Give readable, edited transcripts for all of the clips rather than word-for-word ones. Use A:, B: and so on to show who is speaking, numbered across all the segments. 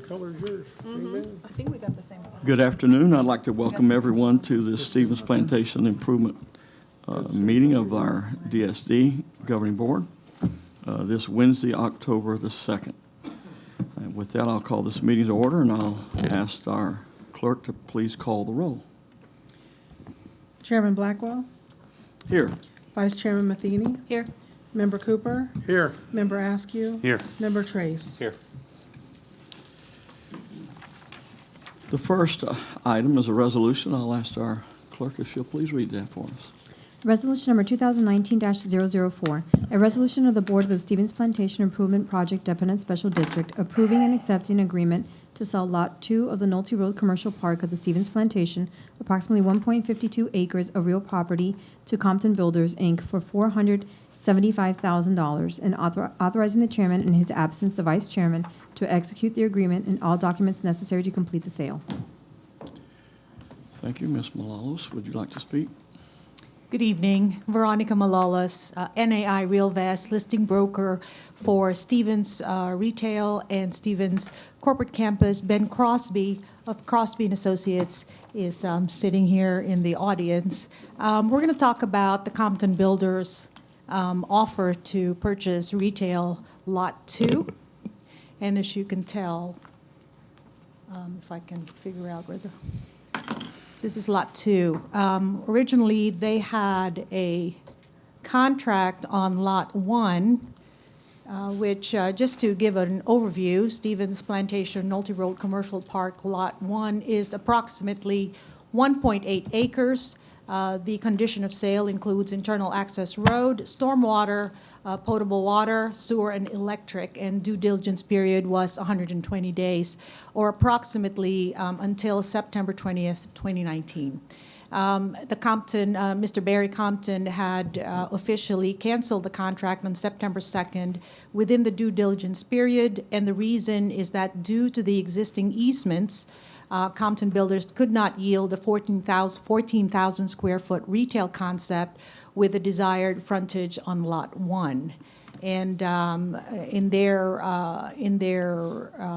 A: color is yours. Amen.
B: I think we got the same one.
C: Good afternoon. I'd like to welcome everyone to the Stevens Plantation Improvement meeting of our DSD Governing Board this Wednesday, October the 2nd. And with that, I'll call this meeting to order, and I'll ask our clerk to please call the roll.
D: Chairman Blackwell,
C: Here.
D: Vice Chairman Matheny,
B: Here.
D: Member Cooper,
A: Here.
D: Member Askew.
E: Here.
D: Member Trace.
E: Here.
C: The first item is a resolution. I'll ask our clerk if she'll please read that for us.
F: Resolution number 2019-004, a resolution of the Board of the Stevens Plantation Improvement Project Dependent Special District approving and accepting an agreement to sell Lot 2 of the Nolte Road Commercial Park of the Stevens Plantation, approximately 1.52 acres of real property, to Compton Builders, Inc. for $475,000, and authorizing the chairman in his absence, the vice chairman, to execute the agreement and all documents necessary to complete the sale.
C: Thank you. Ms. Malalos, would you like to speak?
B: Good evening. Veronica Malalas, NAI RealVest, listing broker for Stevens Retail and Stevens Corporate Campus. Ben Crosby of Crosby & Associates is sitting here in the audience. We're going to talk about the Compton Builders offer to purchase retail Lot 2. And as you can tell, if I can figure out where this is Lot 2. Originally, they had a contract on Lot 1, which, just to give an overview, Stevens Plantation Nolte Road Commercial Park Lot 1 is approximately 1.8 acres. The condition of sale includes internal access road, stormwater, potable water, sewer, and electric, and due diligence period was 120 days, or approximately until September 20th, 2019. The Compton, Mr. Barry Compton had officially canceled the contract on September 2nd within the due diligence period, and the reason is that due to the existing easements, Compton Builders could not yield a 14,000 square foot retail concept with a desired frontage on Lot 1. And in their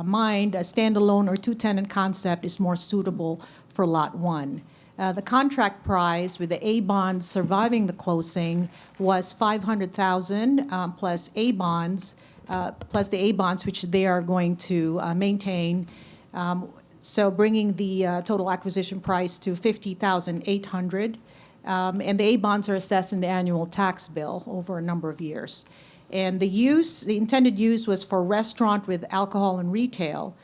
B: mind, a standalone or two-tenant concept is more suitable for Lot 1. The contract price with the A bonds surviving the closing was $500,000 plus A bonds, plus the A bonds which they are going to maintain. So bringing the total acquisition price to $50,800, and the A bonds are assessed in the annual tax bill over a number of years. And the intended use was for restaurant with alcohol and retail,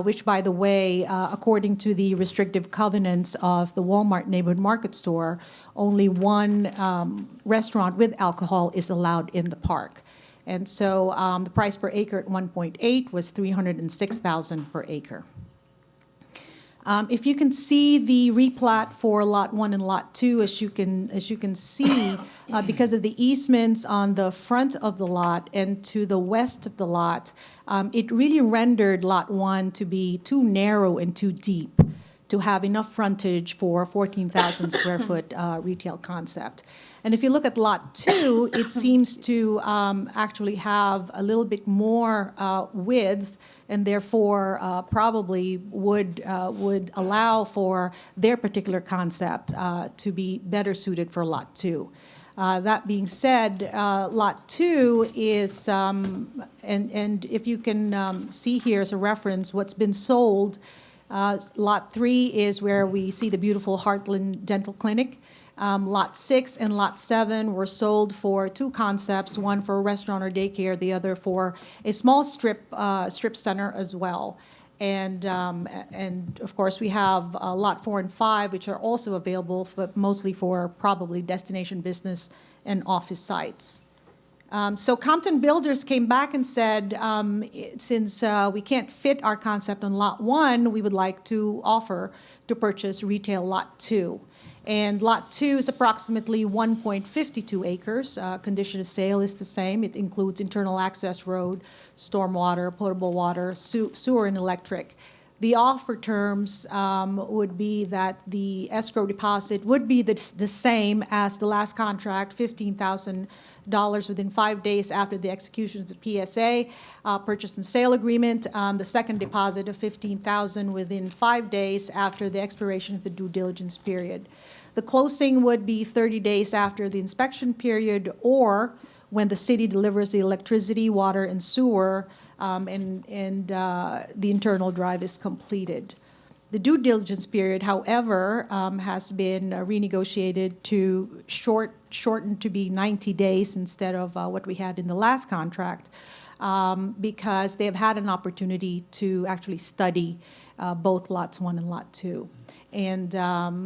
B: which, by the way, according to the restrictive covenants of the Walmart Neighborhood Market Store, only one restaurant with alcohol is allowed in the park. And so the price per acre at 1.8 was $306,000 per acre. If you can see the replat for Lot 1 and Lot 2, as you can see, because of the easements on the front of the lot and to the west of the lot, it really rendered Lot 1 to be too narrow and too deep to have enough frontage for a 14,000 square foot retail concept. And if you look at Lot 2, it seems to actually have a little bit more width, and therefore probably would allow for their particular concept to be better suited for Lot 2. That being said, Lot 2 is, and if you can see here as a reference, what's been sold, Lot 3 is where we see the beautiful Heartland Dental Clinic. Lot 6 and Lot 7 were sold for two concepts, one for a restaurant or daycare, the other for a small strip center as well. And of course, we have Lot 4 and 5, which are also available, but mostly for probably destination business and office sites. So Compton Builders came back and said, since we can't fit our concept on Lot 1, we would like to offer to purchase retail Lot 2. And Lot 2 is approximately 1.52 acres. Condition of sale is the same. It includes internal access road, stormwater, potable water, sewer, and electric. The offer terms would be that the escrow deposit would be the same as the last contract, $15,000 within 5 days after the execution of the PSA, purchase and sale agreement. The second deposit of $15,000 within 5 days after the expiration of the due diligence period. The closing would be 30 days after the inspection period, or when the city delivers the electricity, water, and sewer, and the internal drive is completed. The due diligence period, however, has been renegotiated to shorten to be 90 days instead of what we had in the last contract, because they have had an opportunity to actually study both Lots 1 and Lot 2. And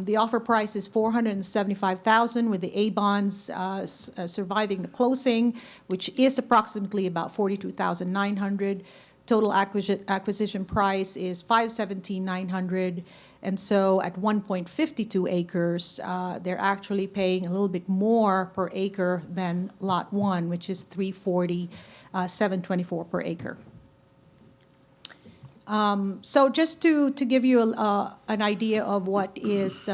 B: the offer price is $475,000, with the A bonds surviving the closing, which is approximately about $42,900. Total acquisition price is $517,900. And so at 1.52 acres, they're actually paying a little bit more per acre than Lot 1, which is $340,724 per acre. So just to give you an idea of what is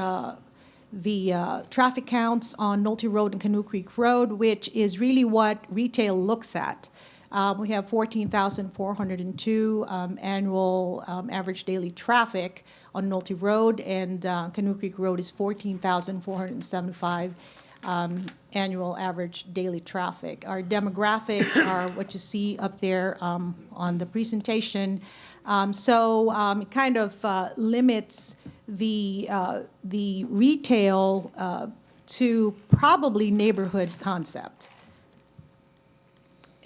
B: the traffic counts on Nolte Road and Canoe Creek Road, which is really what retail looks at. We have 14,402 annual average daily traffic on Nolte Road, and Canoe Creek Road is 14,475 annual average daily traffic. Our demographics are what you see up there on the presentation. It kind of limits the retail to probably neighborhood concept.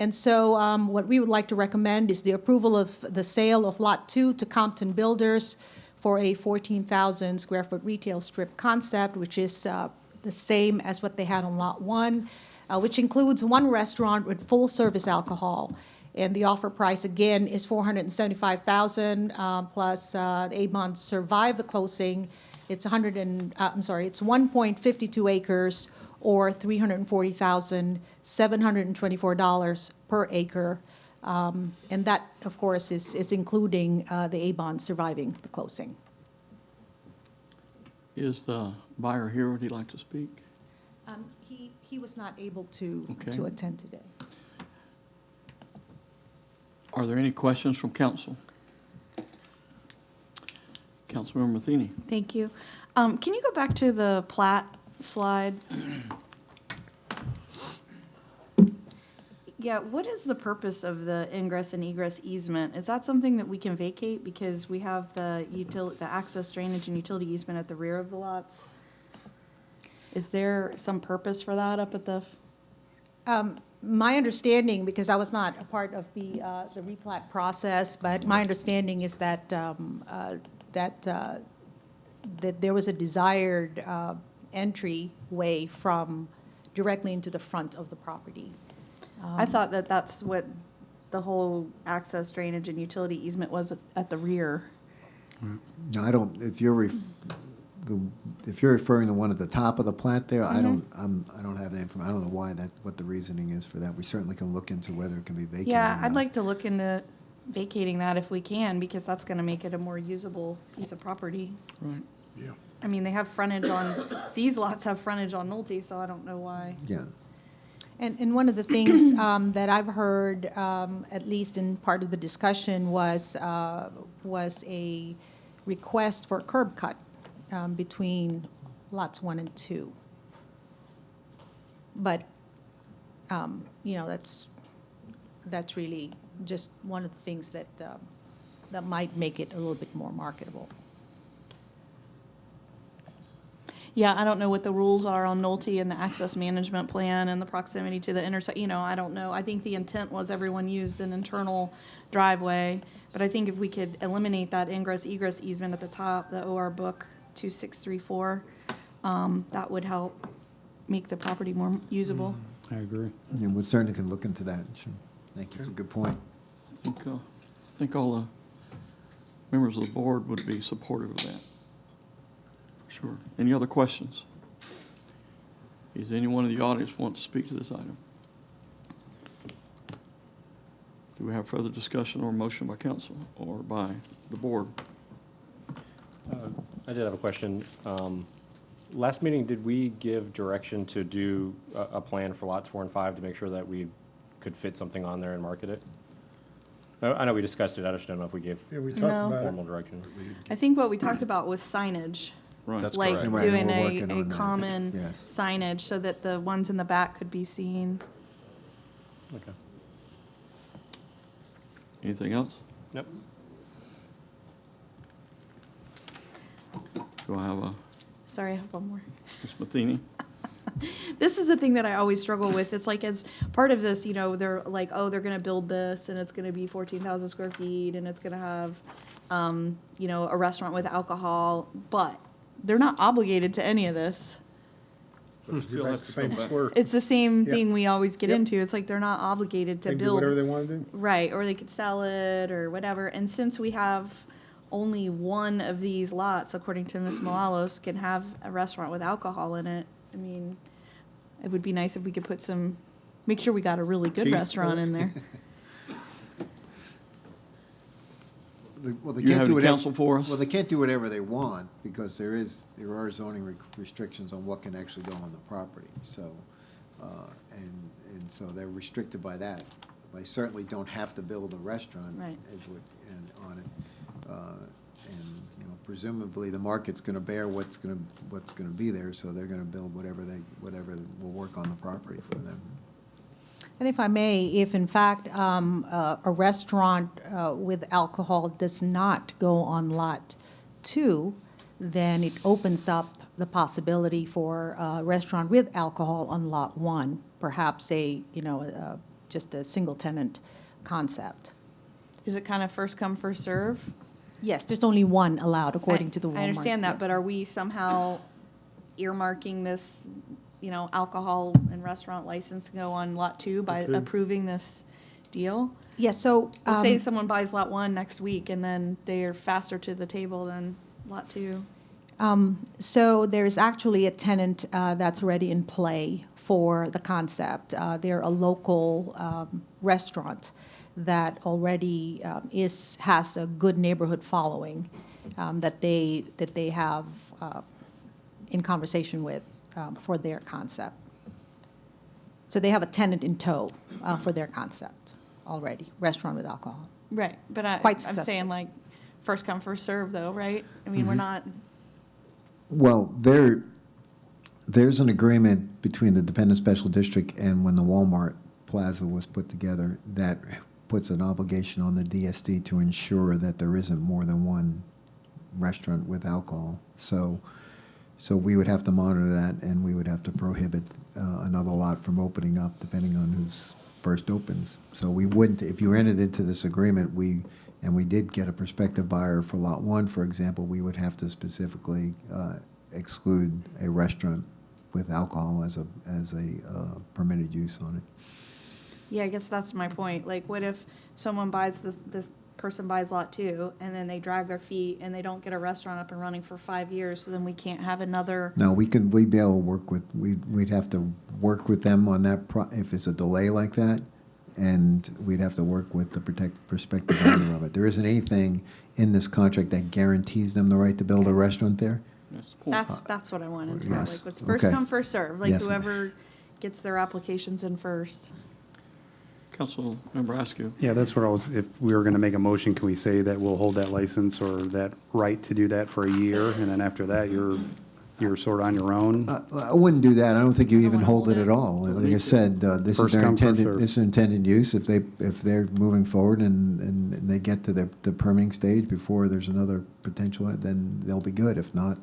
B: And so what we would like to recommend is the approval of the sale of Lot 2 to Compton Builders for a 14,000 square foot retail strip concept, which is the same as what they had on Lot 1, which includes one restaurant with full service alcohol. And the offer price, again, is $475,000 plus the A-bonds survive the closing. It's 1.52 acres, or $340,724 per acre. And that, of course, is including the A-bonds surviving the closing.
C: Is the buyer here? Would he like to speak?
B: He was not able to
C: Okay.
B: attend today.
C: Are there any questions from council? Councilmember Matheny.
A: Thank you. Can you go back to the plat slide? Yeah, what is the purpose of the ingress and egress easement? Is that something that we can vacate because we have the access drainage and utility easement at the rear of the lots? Is there some purpose for that up at the?
B: My understanding, because I was not a part of the replat process, but my understanding is that that there was a desired entryway from directly into the front of the property.
A: I thought that that's what the whole access drainage and utility easement was at the rear.
E: No, I don't, if you're referring to one at the top of the plat there, I don't have the information. I don't know why what the reasoning is for that. We certainly can look into whether it can be vacated.
A: Yeah,
E: or
A: I'd
E: not.
A: like to look into vacating that if we can, because that's gonna make it a more usable piece of property.
C: Right.
E: Yeah.
A: I mean, they have frontage on, these lots have frontage on Nolte, so I don't know why.
E: Yeah.
B: And one of the things that I've heard, at least in part of the discussion, was a request for a curb cut between lots 1 and 2. But, that's really just one of the things that might make it a little bit more marketable.
A: Yeah, I don't know what the rules are on Nolte and the access management plan and the proximity to the intersection, I don't know. I think the intent was everyone used an internal driveway, but I think if we could eliminate that ingress egress easement at the top, the OR book 2634, that would help make the property more usable.
G: I agree.
E: Yeah, we certainly can look into that. Sure. Thank you. It's a good point.
C: I think all the members of the board would be supportive of that. Sure. Any other questions? Is anyone in the audience want to speak to this item? Do we have further discussion or motion by council or by the board?
G: I did have a question. Last meeting, did we give direction to do a plan for lots 4 and 5 to make sure that we could fit something on there and market it? I know we discussed it, I just don't know if we gave
H: Yeah, we talked
A: No.
H: about it.
G: formal direction.
A: I think what we talked about was signage.
C: Right.
I: That's
A: Like
I: correct.
E: Right,
A: doing
E: we're working
A: a
E: on that.
A: common
E: Yes.
A: signage so that the ones in the back could be seen.
G: Okay.
C: Anything else?
G: Yep.
C: Do I have a,
A: Sorry, I have one more.
C: Ms. Matheny?
A: This is the thing that I always struggle with. It's like as part of this, you know, they're like, oh, they're gonna build this and it's gonna be 14,000 square feet and it's gonna have, you know, a restaurant with alcohol, but they're not obligated to any of this.
C: Still
H: Back
C: has
H: to
C: to
H: same
C: come back.
H: square.
A: It's the same
H: Yep.
A: thing we always get
H: Yep.
A: into. It's like they're not obligated to
H: They can do
A: build.
H: whatever they want to do.
A: Right, or they could sell it or whatever. And since we have only one of these lots, according to Ms. Malalos, can have a restaurant with alcohol in it, I mean, it would be nice if we could put some, make sure we got a really good
H: Cheese.
A: restaurant in there.
E: Well, they
C: You
E: can't
C: have
E: do
C: any
E: whatever.
C: counsel for us?
E: Well, they can't do whatever they want because there are zoning restrictions on what can actually go on the property. So, and so they're restricted by that. They certainly don't have to build a restaurant.
A: Right.
E: And on it. And, you know, presumably the market's gonna bear what's gonna be there, so they're gonna build whatever will work on the property for them.
B: And if I may, if in fact a restaurant with alcohol does not go on Lot 2, then it opens up the possibility for a restaurant with alcohol on Lot 1, perhaps just a single tenant concept.
A: Is it kind of first come, first serve?
B: Yes, there's only one allowed according to the Walmart.
A: I understand that,
B: Yeah.
A: but are we somehow earmarking this, you know, alcohol and restaurant license to go on Lot 2 by
H: Okay.
A: approving this deal?
B: Yeah, so.
A: Let's say someone buys Lot 1 next week and then they are faster to the table than Lot 2.
B: So there's actually a tenant that's already in play for the concept. They're a local restaurant that already has a good neighborhood following that they have in conversation with for their concept. So they have a tenant in tow for their concept already, restaurant with alcohol.
A: Right, but
B: Quite
A: I'm
B: successful.
A: saying like, first come, first serve though, right? I mean, we're not,
E: Well, there's an agreement between the Dependent Special District and when the Walmart Plaza was put together that puts an obligation on the DSD to ensure that there isn't more than one restaurant with alcohol. So we would have to monitor that, and we would have to prohibit another lot from opening up, depending on who's first opens. So we wouldn't, if you entered into this agreement, and we did get a prospective buyer for Lot 1, for example, we would have to specifically exclude a restaurant with alcohol as a permitted use on it.
A: yeah, I guess that's my point. Like, what if someone buys this person buys Lot 2 and then they drag their feet and they don't get a restaurant up and running for 5 years, so then we can't have another,
E: No, we'd be able to work with, we'd have to work with them on that, if it's a delay like that, and we'd have to work with the prospective owner of it. There isn't anything in this contract that guarantees them the right to build a restaurant there.
C: That's the point.
A: that's what I wanted to know.
E: Yes,
A: Like, what's first
E: okay.
A: come, first serve, like
E: Yes, ma'am.
A: whoever gets their applications in first.
C: Councilmember Askew.
J: Yeah, that's what if we were going to make a motion, can we say that we'll hold that license or that right to do that for a year, and then after that, you're sort of on your own?
E: I wouldn't do that. I don't think you even
A: wanna
E: hold
A: hold
E: it
A: it.
E: at all. Like I said, this is
J: First
E: their
J: come, first
E: intended,
J: served.
E: this is intended use. If they're moving forward and they get to the permitting stage before there's another potential, then they'll be good. If not,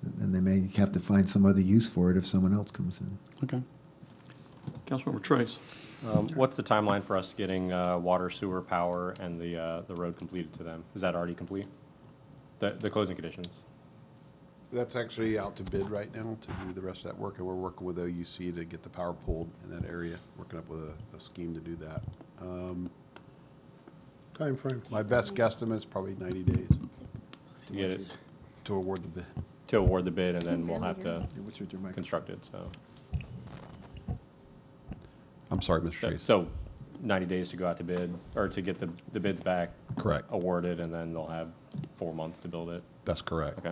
E: then they may have to find some other use for it if someone else comes in.
J: Okay.
C: Councilmember Trace.
G: What's the timeline for us getting water, sewer, power, and the road completed to them? Is that already complete? The closing conditions?
I: That's actually out to bid right now to do the rest of that work, and we're working with OUC to get the power pulled in that area, working up with a scheme to do that.
H: Timeframe.
I: My best guesstimate is probably 90 days
G: To get it,
I: to award the bid.
G: to award the bid, and then we'll have to
E: What's your mic?
G: construct it, so.
I: I'm sorry, Mr. Tracy.
G: So 90 days to go out to bid, or to get the bids back.
I: Correct.
G: Awarded, and then they'll have 4 months to build it.
I: That's correct.
G: Okay.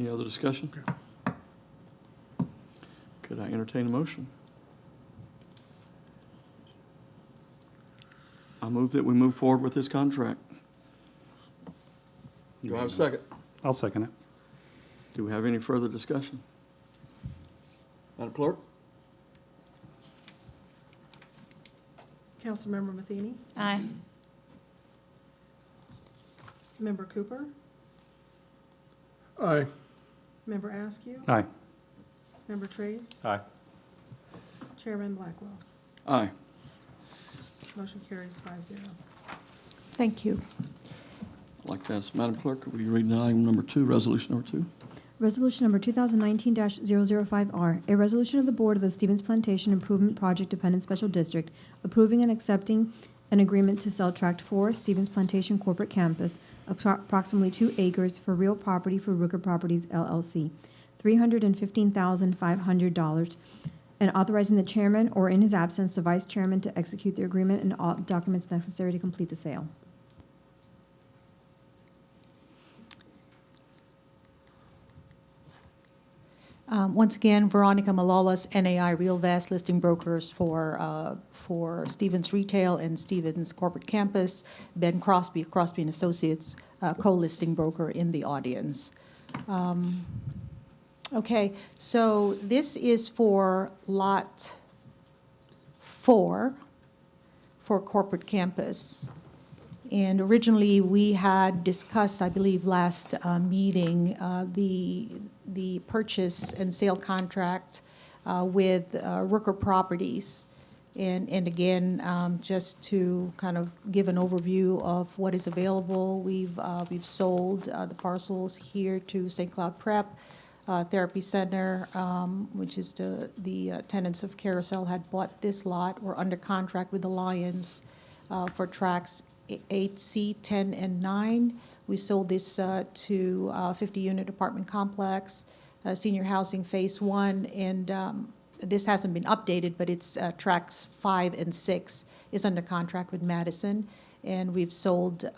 C: Any other discussion? Could I entertain a motion? I move that we move forward with this contract. Do I have a second?
J: I'll second it.
C: Do we have any further discussion? Madam Clerk?
D: Councilmember Matheny?
A: Aye.
D: Member Cooper?
I: Aye.
D: Member Askew?
J: Aye.
D: Member Trace?
G: Aye.
D: Chairman Blackwell?
C: Aye.
D: Motion carries 5-0.
B: Thank you.
C: I'd like to ask Madam Clerk, will you read item number 2, resolution number 2?
F: Resolution number 2019-005R, a resolution of the Board of the Stevens Plantation Improvement Project Dependent Special District approving and accepting an agreement to sell Tract 4, Stevens Plantation Corporate Campus, approximately 2 acres for real property for Rooker Properties LLC, $315,500, and authorizing the chairman or in his absence, the vice chairman to execute the agreement and all documents necessary to complete the sale.
B: Once again, Veronica Malolas, NAI Real Vast Listing Brokers for Stevens Retail and Stevens Corporate Campus. Ben Crosby, Crosby and Associates, co-listing broker in the audience. Okay, so this is for Lot 4 for Corporate Campus. And originally, we had discussed, I believe, last meeting, the purchase and sale contract with Rooker Properties. And again, just to kind of give an overview of what is available, we've sold the parcels here to St. Cloud Prep Therapy Center, which is the tenants of Carousel had bought this lot. We're under contract with the Lions for tracts 8C, 10, and 9. We sold this to 50-unit apartment complex, senior housing phase 1, and this hasn't been updated, but it's tracts 5 and 6 is under contract with Madison, and we've sold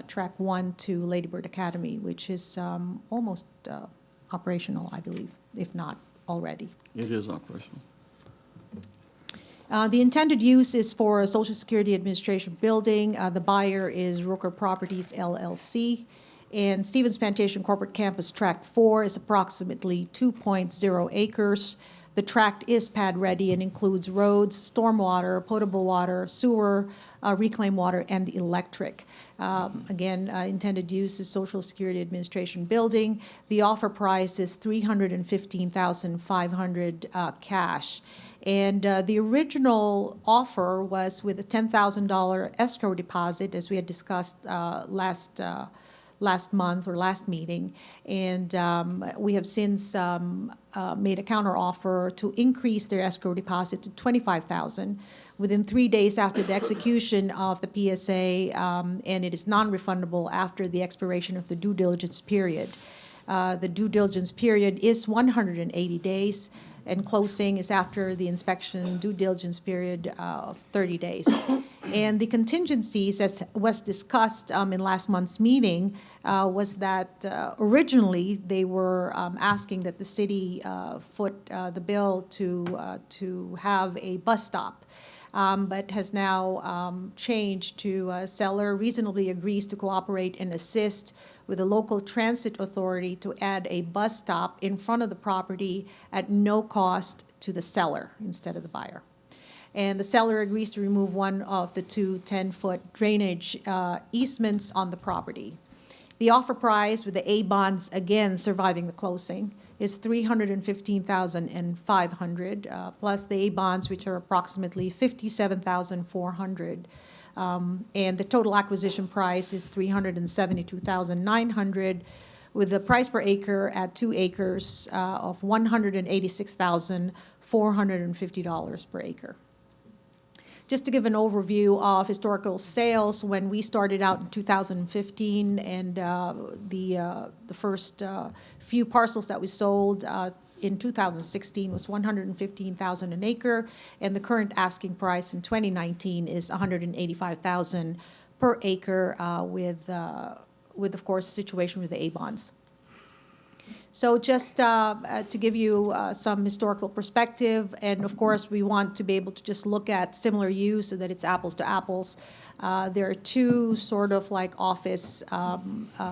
B: track 1 to Lady Bird Academy, which is almost operational, I believe, if not already.
C: It is operational.
B: The intended use is for a Social Security Administration building. The buyer is Rooker Properties LLC. And Stevens Plantation Corporate Campus Tract 4 is approximately 2.0 acres. The tract is pad-ready and includes roads, stormwater, potable water, sewer, reclaimed water, and electric. Again, intended use is Social Security Administration building. The offer price is $315,500 cash. And the original offer was with a $10,000 escrow deposit, as we had discussed last month or last meeting. And we have since made a counteroffer to increase their escrow deposit to $25,000 within 3 days after the execution of the PSA, and it is non-refundable after the expiration of the due diligence period. The due diligence period is 180 days. And closing is after the inspection due diligence period of 30 days. And the contingencies, as was discussed in last month's meeting, was that originally they were asking that the city foot the bill to have a bus stop. But has now changed to seller reasonably agrees to cooperate and assist with the local transit authority to add a bus stop in front of the property at no cost to the seller instead of the buyer. And the seller agrees to remove one of the two 10-foot drainage easements on the property. The offer price with the A bonds, again, surviving the closing, is $315,500, plus the A bonds, which are approximately $57,400. And the total acquisition price is $372,900, with the price per acre at 2 acres of $186,450 per acre. Just to give an overview of historical sales, when we started out in 2015 and the first few parcels that we sold in 2016 was $115,000 an acre, and the current asking price in 2019 is $185,000 per acre with of course, the situation with the A bonds. So just to give you some historical perspective, and of course, we want to be able to just look at similar use so that it's apples to apples. There are two sort of like office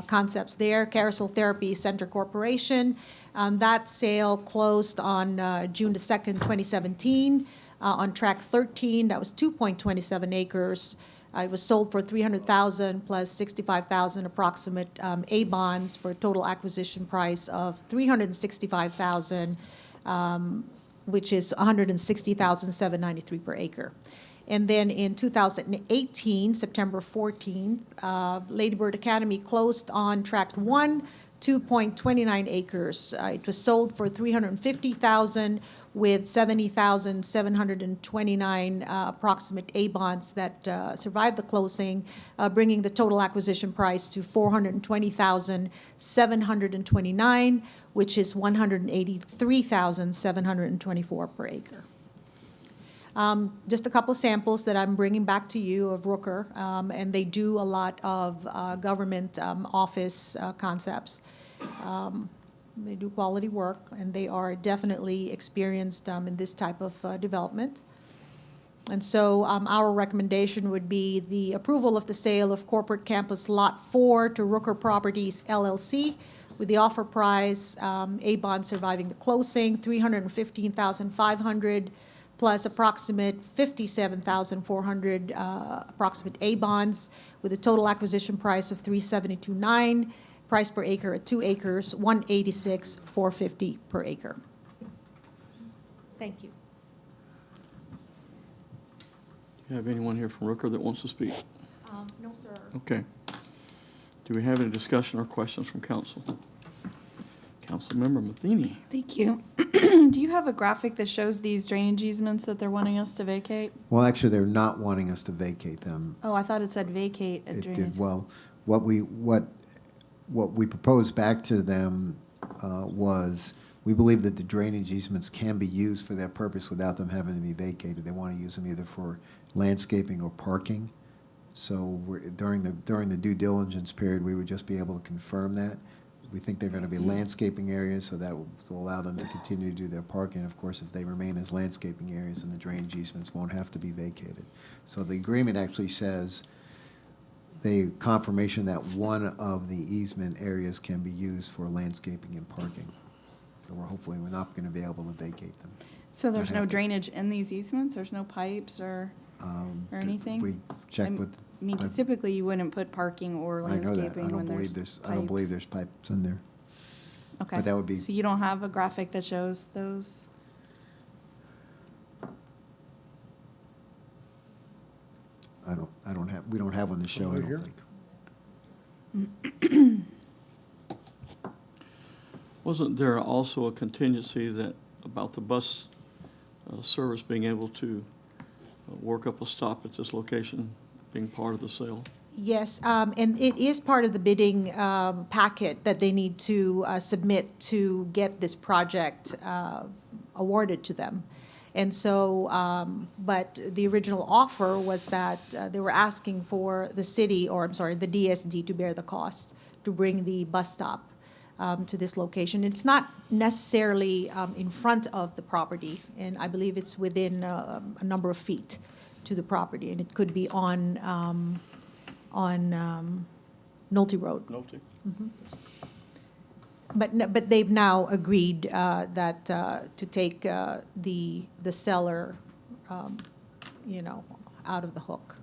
B: concepts there. Carousel Therapy Center Corporation, that sale closed on June the 2nd, 2017, on track 13. That was 2.27 acres. It was sold for $300,000 plus $65,000 approximate A bonds for a total acquisition price of $365,000, which is $160,793 per acre. And then in 2018, September 14th, Lady Bird Academy closed on tract 1, 2.29 acres. It was sold for $350,000 with $70,729 approximate A bonds that survived the closing, bringing the total acquisition price to $420,729, which is $183,724 per acre. Just a couple samples that I'm bringing back to you of Rooker, and they do a lot of government office concepts. They do quality work, and they are definitely experienced in this type of development. And so our recommendation would be the approval of the sale of Corporate Campus Lot 4 to Rooker Properties LLC with the offer price, A bond surviving the closing, $315,500 plus approximate $57,400 approximate A bonds with a total acquisition price of $372,900. Price per acre at 2 acres, $186,450 per acre. Thank you.
C: Do you have anyone here from Rooker that wants to speak?
B: No, sir.
C: Okay. Do we have any discussion or questions from council? Councilmember Matheny.
A: Thank you. Do you have a graphic that shows these drainage easements that they're wanting us to vacate?
E: Well, actually, they're not wanting us to vacate them.
A: Oh, I thought it said vacate a
E: It
A: drainage.
E: did, well, what we proposed back to them was, we believe that the drainage easements can be used for that purpose without them having to be vacated. They want to use them either for landscaping or parking. So during the due diligence period, we would just be able to confirm that. We think they're going to be landscaping areas, so that will allow them to continue to do their parking. Of course, if they remain as landscaping areas, then the drainage easements won't have to be vacated. So the agreement actually says the confirmation that one of the easement areas can be used for landscaping and parking. So hopefully we're not going to be able to vacate them.
A: So there's
E: Don't
A: no
E: have to.
A: drainage in these easements? There's no pipes or anything?
E: We checked
A: I'm-
E: with.
A: I mean, 'cause typically you wouldn't put parking or
E: I know that.
A: landscaping when there's
E: I don't believe
A: pipes.
E: there's pipes in there.
A: Okay.
E: but that would be-
A: So you don't have a graphic that shows those?
E: We don't have one to show, I
I: Over here?
E: don't think.
C: Wasn't there also a contingency that, about the bus service being able to work up a stop at this location, being part of the sale?
B: Yes, and it is part of the bidding packet that they need to submit to get this project awarded to them. And so, but the original offer was that they were asking for the city, or I'm sorry, the DSD to bear the cost to bring the bus stop to this location. It's not necessarily in front of the property, and I believe it's within a number of feet to the property, and it could be on Nolte Road.
C: Nolte?
B: But they've now agreed that to take the seller, out of the hook.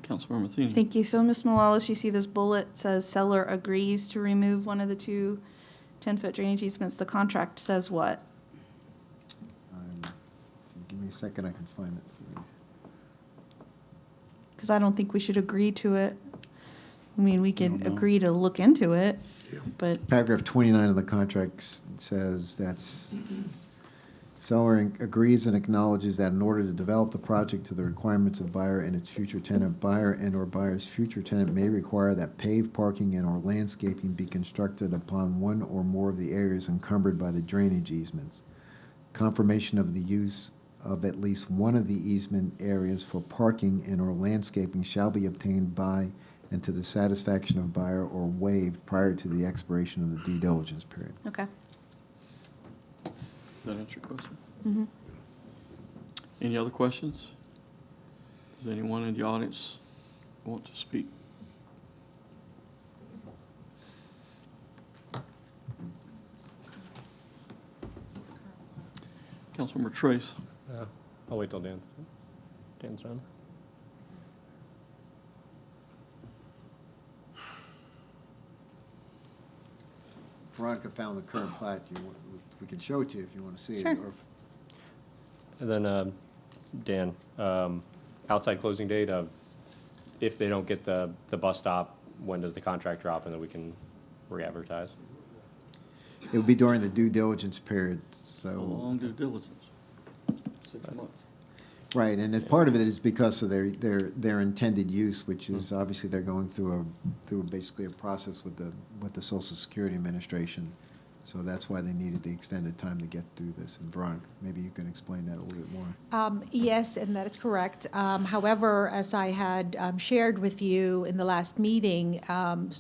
C: Councilmember Matheny?
A: Thank you. So, Ms. Malalis, you see this bullet says seller agrees to remove one of the two 10-foot drainage easements. The contract says what?
E: If you give me a second, I can find it for you.
A: Because I don't think we should agree to it. I mean, we
C: don't
A: can
C: know.
A: agree to look into it, but
E: Paragraph 29 of the contract says that's, seller agrees and acknowledges that in order to develop the project to the requirements of buyer and its future tenant, buyer and/or buyer's future tenant may require that paved parking and/or landscaping be constructed upon one or more of the areas encumbered by the drainage easements. Confirmation of the use of at least one of the easement areas for parking and/or landscaping shall be obtained by and to the satisfaction of buyer or waived prior to the expiration of the due diligence period.
A: Okay.
C: Does that answer your question? Any other questions? Does anyone in the audience want to speak? Councilmember Trace.
G: I'll wait till Dan's done.
E: Veronica found the current plat. We can show it to you if you want to see it.
A: Sure.
E: or
G: And then, Dan, outside closing date of, if they don't get the bus stop, when does the contract drop, and then we can re-advertise?
E: It would be during the due diligence period,
C: A
E: so.
C: long due diligence. 6 months.
E: Right, and as part of it is because of their intended use, which is obviously they're going through basically a process with the Social Security Administration. So that's why they needed the extended time to get through this. And Veronica, maybe you can explain that a little bit more.
B: Yes, and that is correct. However, as I had shared with you in the last meeting,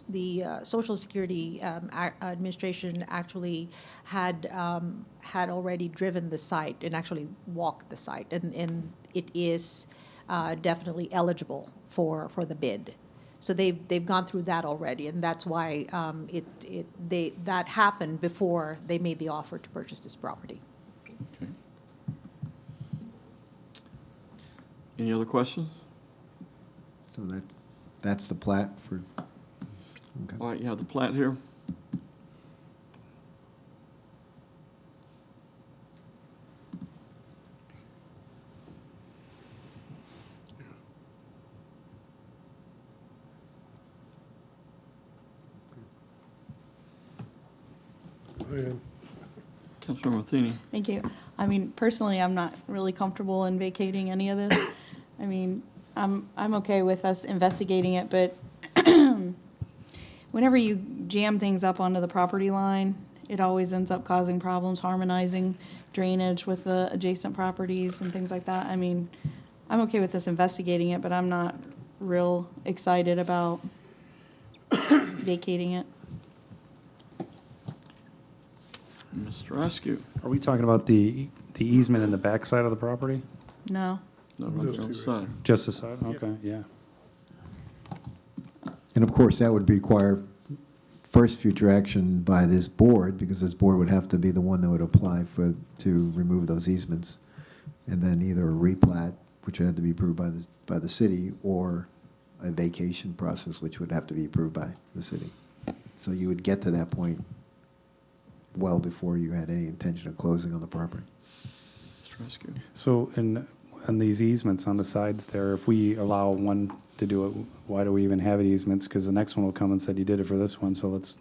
B: the Social Security Administration actually had already driven the site and actually walked the site, and it is definitely eligible for the bid. So they've gone through that already, and that's why that happened before they made the offer to purchase this property.
C: Okay. Any other questions?
E: So that's the plat for, okay.
C: All right, you have the plat here. Councilmember Matheny.
A: Thank you. I mean, personally, I'm not really comfortable in vacating any of this. I mean, I'm okay with us investigating it, but whenever you jam things up onto the property line, it always ends up causing problems, harmonizing drainage with the adjacent properties and things like that. I mean, I'm okay with us investigating it, but I'm not real excited about vacating it.
C: Mr. Askew.
J: Are we talking about the easement in the backside of the property?
A: No.
C: No, right there on the side.
J: Just the side? Okay, yeah.
E: And of course, that would require first future action by this board, because this board would have to be the one that would apply to remove those easements. And then either a replat, which would have to be approved by the city, or a vacation process, which would have to be approved by the city. So you would get to that point well before you had any intention of closing on the property.
C: Mr. Askew.
J: So on these easements on the sides there, if we allow one to do it, why do we even have easements? Because the next one will come and said, you did it for this one, so let's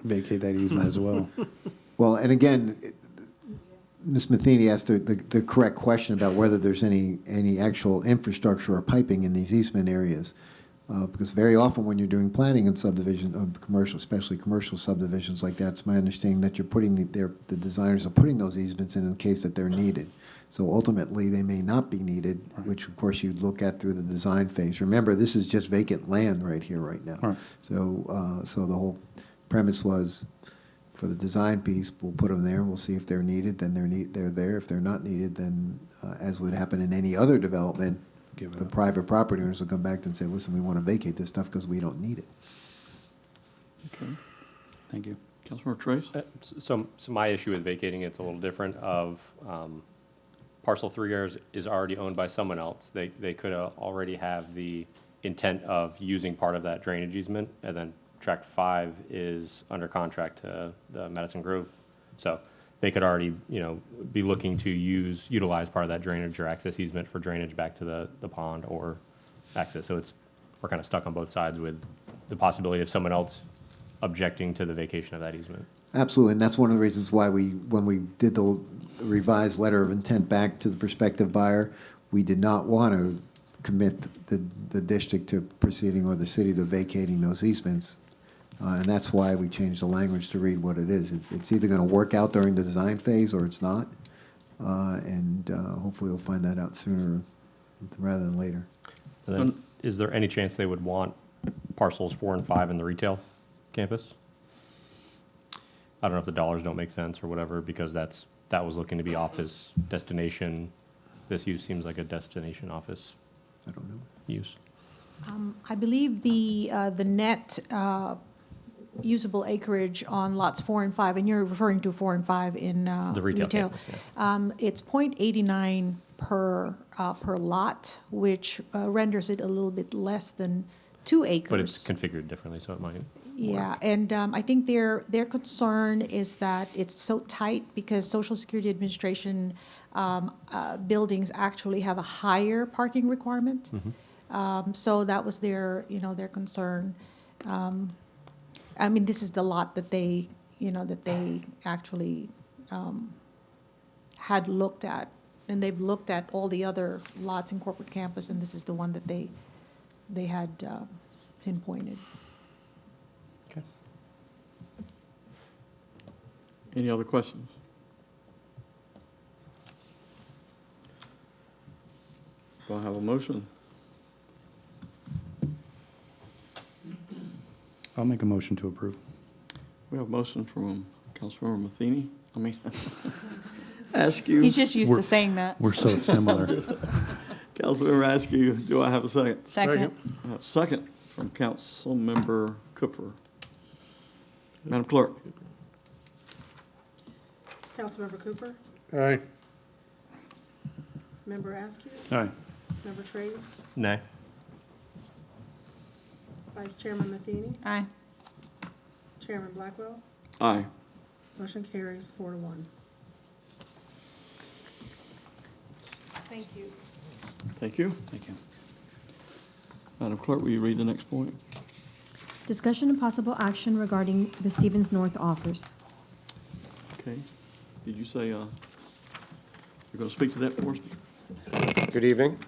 J: vacate that easement as well.
E: Well, and again, Ms. Matheny asked the correct question about whether there's any actual infrastructure or piping in these easement areas. Because very often when you're doing planning and subdivision of commercial, especially commercial subdivisions like that, it's my understanding that you're putting the designers are putting those easements in case that they're needed. So ultimately, they may not be needed, which of course you'd look at through the design phase. Remember, this is just vacant land right here, right now.
J: Right.
E: So, so the whole premise was, for the design piece, we'll put them there. We'll see if they're needed. Then they're there. If they're not needed, then as would happen in any other development,
J: Give it
E: the
J: up.
E: private property owners will come back and say, listen, we want to vacate this stuff because we don't need it.
C: Okay.
J: Thank you.
C: Councilmember Trace.
G: So my issue with vacating it's a little different of, parcel 3 is already owned by someone else. They could already have the intent of using part of that drainage easement, and then tract 5 is under contract to the Madison Grove. So they could already, be looking to utilize part of that drainage or access easement for drainage back to the pond or access. So we're kind of stuck on both sides with the possibility of someone else objecting to the vacation of that easement.
E: Absolutely, and that's one of the reasons why when we did the revised letter of intent back to the prospective buyer, we did not want to commit the district to proceeding or the city to vacating those easements. And that's why we changed the language to read what it is. It's either going to work out during the design phase or it's not. And hopefully we'll find that out sooner rather than later.
G: And then, is there any chance they would want parcels 4 and 5 in the retail campus. I don't know if the dollars don't make sense or whatever, because that was looking to be office destination. This use seems like a destination office
E: I don't know.
G: use.
B: I believe the net usable acreage on lots 4 and 5, and you're referring to 4 and 5 in
G: The retail campus,
B: It's 0.89 per lot, which renders it a little bit less than 2 acres.
G: But it's configured differently, so it might.
B: Yeah, and I think their concern is that it's so tight because Social Security Administration buildings actually have a higher parking requirement. So that was their, their concern. I mean, this is the lot that they, that they actually had looked at. And they've looked at all the other lots in corporate campus, and this is the one that they had pinpointed.
G: Okay.
C: Any other questions? Do I have a motion?
J: I'll make a motion to approve.
C: We have a motion from Councilmember Matheny. Askew.
A: He's just used to saying that.
J: We're so similar.
C: Councilmember Askew, do I have a second?
A: Second.
C: I have a second from Councilmember Cooper. Madam Clerk?
D: Councilmember Cooper,
I: Aye.
D: Member Askew,
J: Aye.
D: Member Trace,
G: Nay.
D: Vice Chairman Matheny,
A: Aye.
D: Chairman Blackwell.
C: Aye.
D: Motion carries 4-1.
A: Thank you.
C: Thank you.
J: Thank you.
C: Madam Clerk, will you read the next point?
F: Discussion and possible action regarding the Stevens North offers.
C: Okay. Did you say, you're going to speak to that for us?
H: Good evening.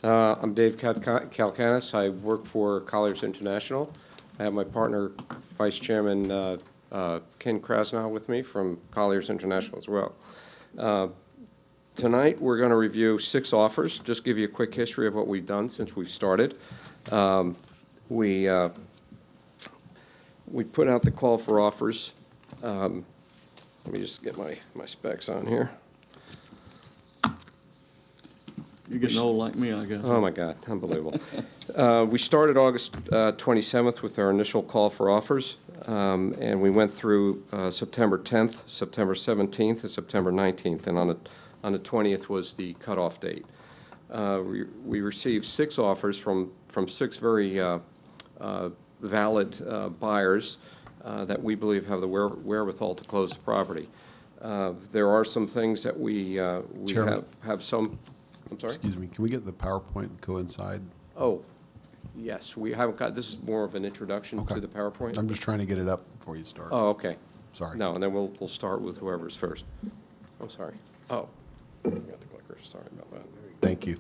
H: I'm Dave Kalkanis. I work for Colliers International. I have my partner, Vice Chairman Ken Krasnow, with me from Colliers International as well. Tonight, we're going to review 6 offers. Just give you a quick history of what we've done since we've started. We put out the call for offers. Let me just get my specs on here.
C: You're getting old like me, I guess.
H: Oh, my God, unbelievable. We started August 27th with our initial call for offers, and we went through September 10th, September 17th, and September 19th, and on the 20th was the cutoff date. We received 6 offers from 6 very valid buyers that we believe have the wherewithal to close the property. There are some things that we
I: Chairman.
H: have some. I'm sorry?
I: Excuse me, can we get the PowerPoint and coincide?
H: Oh, yes, we haven't got, this is more of an introduction
I: Okay.
H: to the PowerPoint.
I: I'm just trying to get it up before you start.
H: Oh, okay.
I: Sorry.
H: No, and then we'll start with whoever's first. I'm sorry. Oh, I got the clicker, sorry about that.
I: Thank you.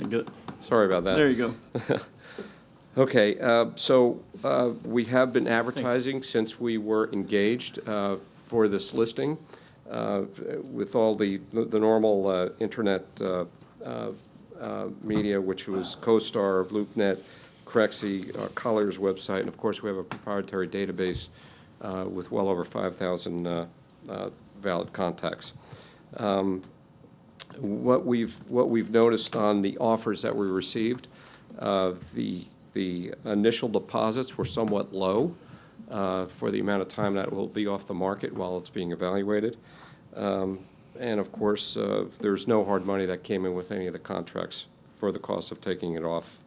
C: Good.
H: Sorry about that.
C: There you go.
H: Okay, so we have been advertising since we were engaged for this listing with all the normal internet media, which was CoStar, LoopNet, Crexi, Colliers website, and of course, we have a proprietary database with well over 5,000 valid contacts. What we've noticed on the offers that we received, the initial deposits were somewhat low for the amount of time that it will be off the market while it's being evaluated. And of course, there's no hard money that came in with any of the contracts for the cost of taking it off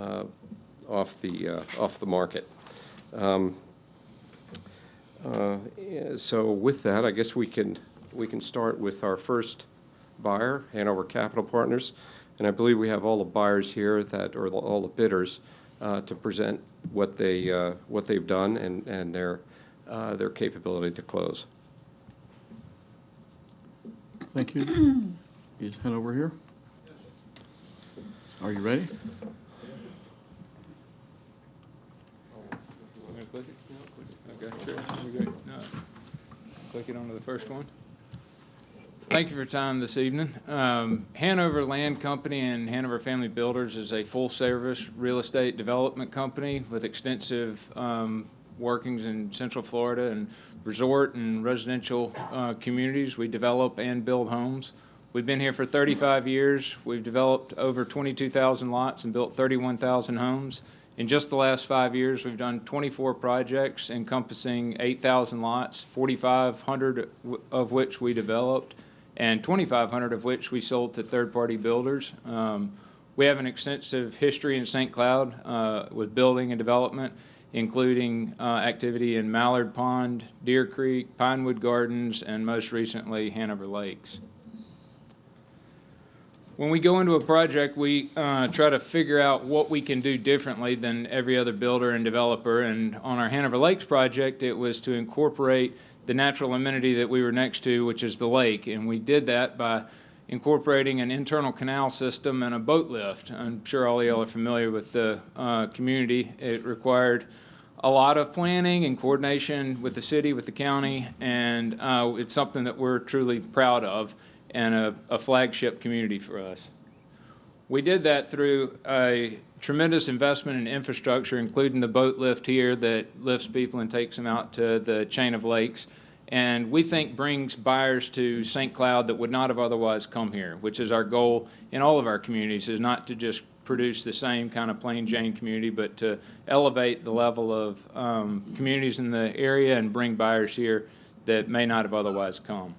H: the market. So with that, I guess we can start with our first buyer, Hanover Capital Partners, and I believe we have all the buyers here or all the bidders to present what they've done and their capability to close.
C: Thank you. You just head over here. Are you ready?
K: Click it? No, click it. Okay, sure. We good. No. Click it onto the first one. Thank you for your time this evening. Hanover Land Company and Hanover Family Builders is a full-service real estate development company with extensive workings in Central Florida and resort and residential communities. We develop and build homes. We've been here for 35 years. We've developed over 22,000 lots and built 31,000 homes. In just the last 5 years, we've done 24 projects encompassing 8,000 lots, 4,500 of which we developed, and 2,500 of which we sold to third-party builders. We have an extensive history in St. Cloud with building and development, including activity in Mallard Pond, Deer Creek, Pinewood Gardens, and most recently, Hanover Lakes. When we go into a project, we try to figure out what we can do differently than every other builder and developer. And on our Hanover Lakes project, it was to incorporate the natural amenity that we were next to, which is the lake. And we did that by incorporating an internal canal system and a boat lift. I'm sure all of y'all are familiar with the community. It required a lot of planning and coordination with the city, with the county, and it's something that we're truly proud of and a flagship community for us. We did that through a tremendous investment in infrastructure, including the boat lift here that lifts people and takes them out to the chain of lakes, and we think brings buyers to St. Cloud that would not have otherwise come here, which is our goal in all of our communities, is not to just produce the same kind of plain Jane community, but to elevate the level of communities in the area and bring buyers here that may not have otherwise come.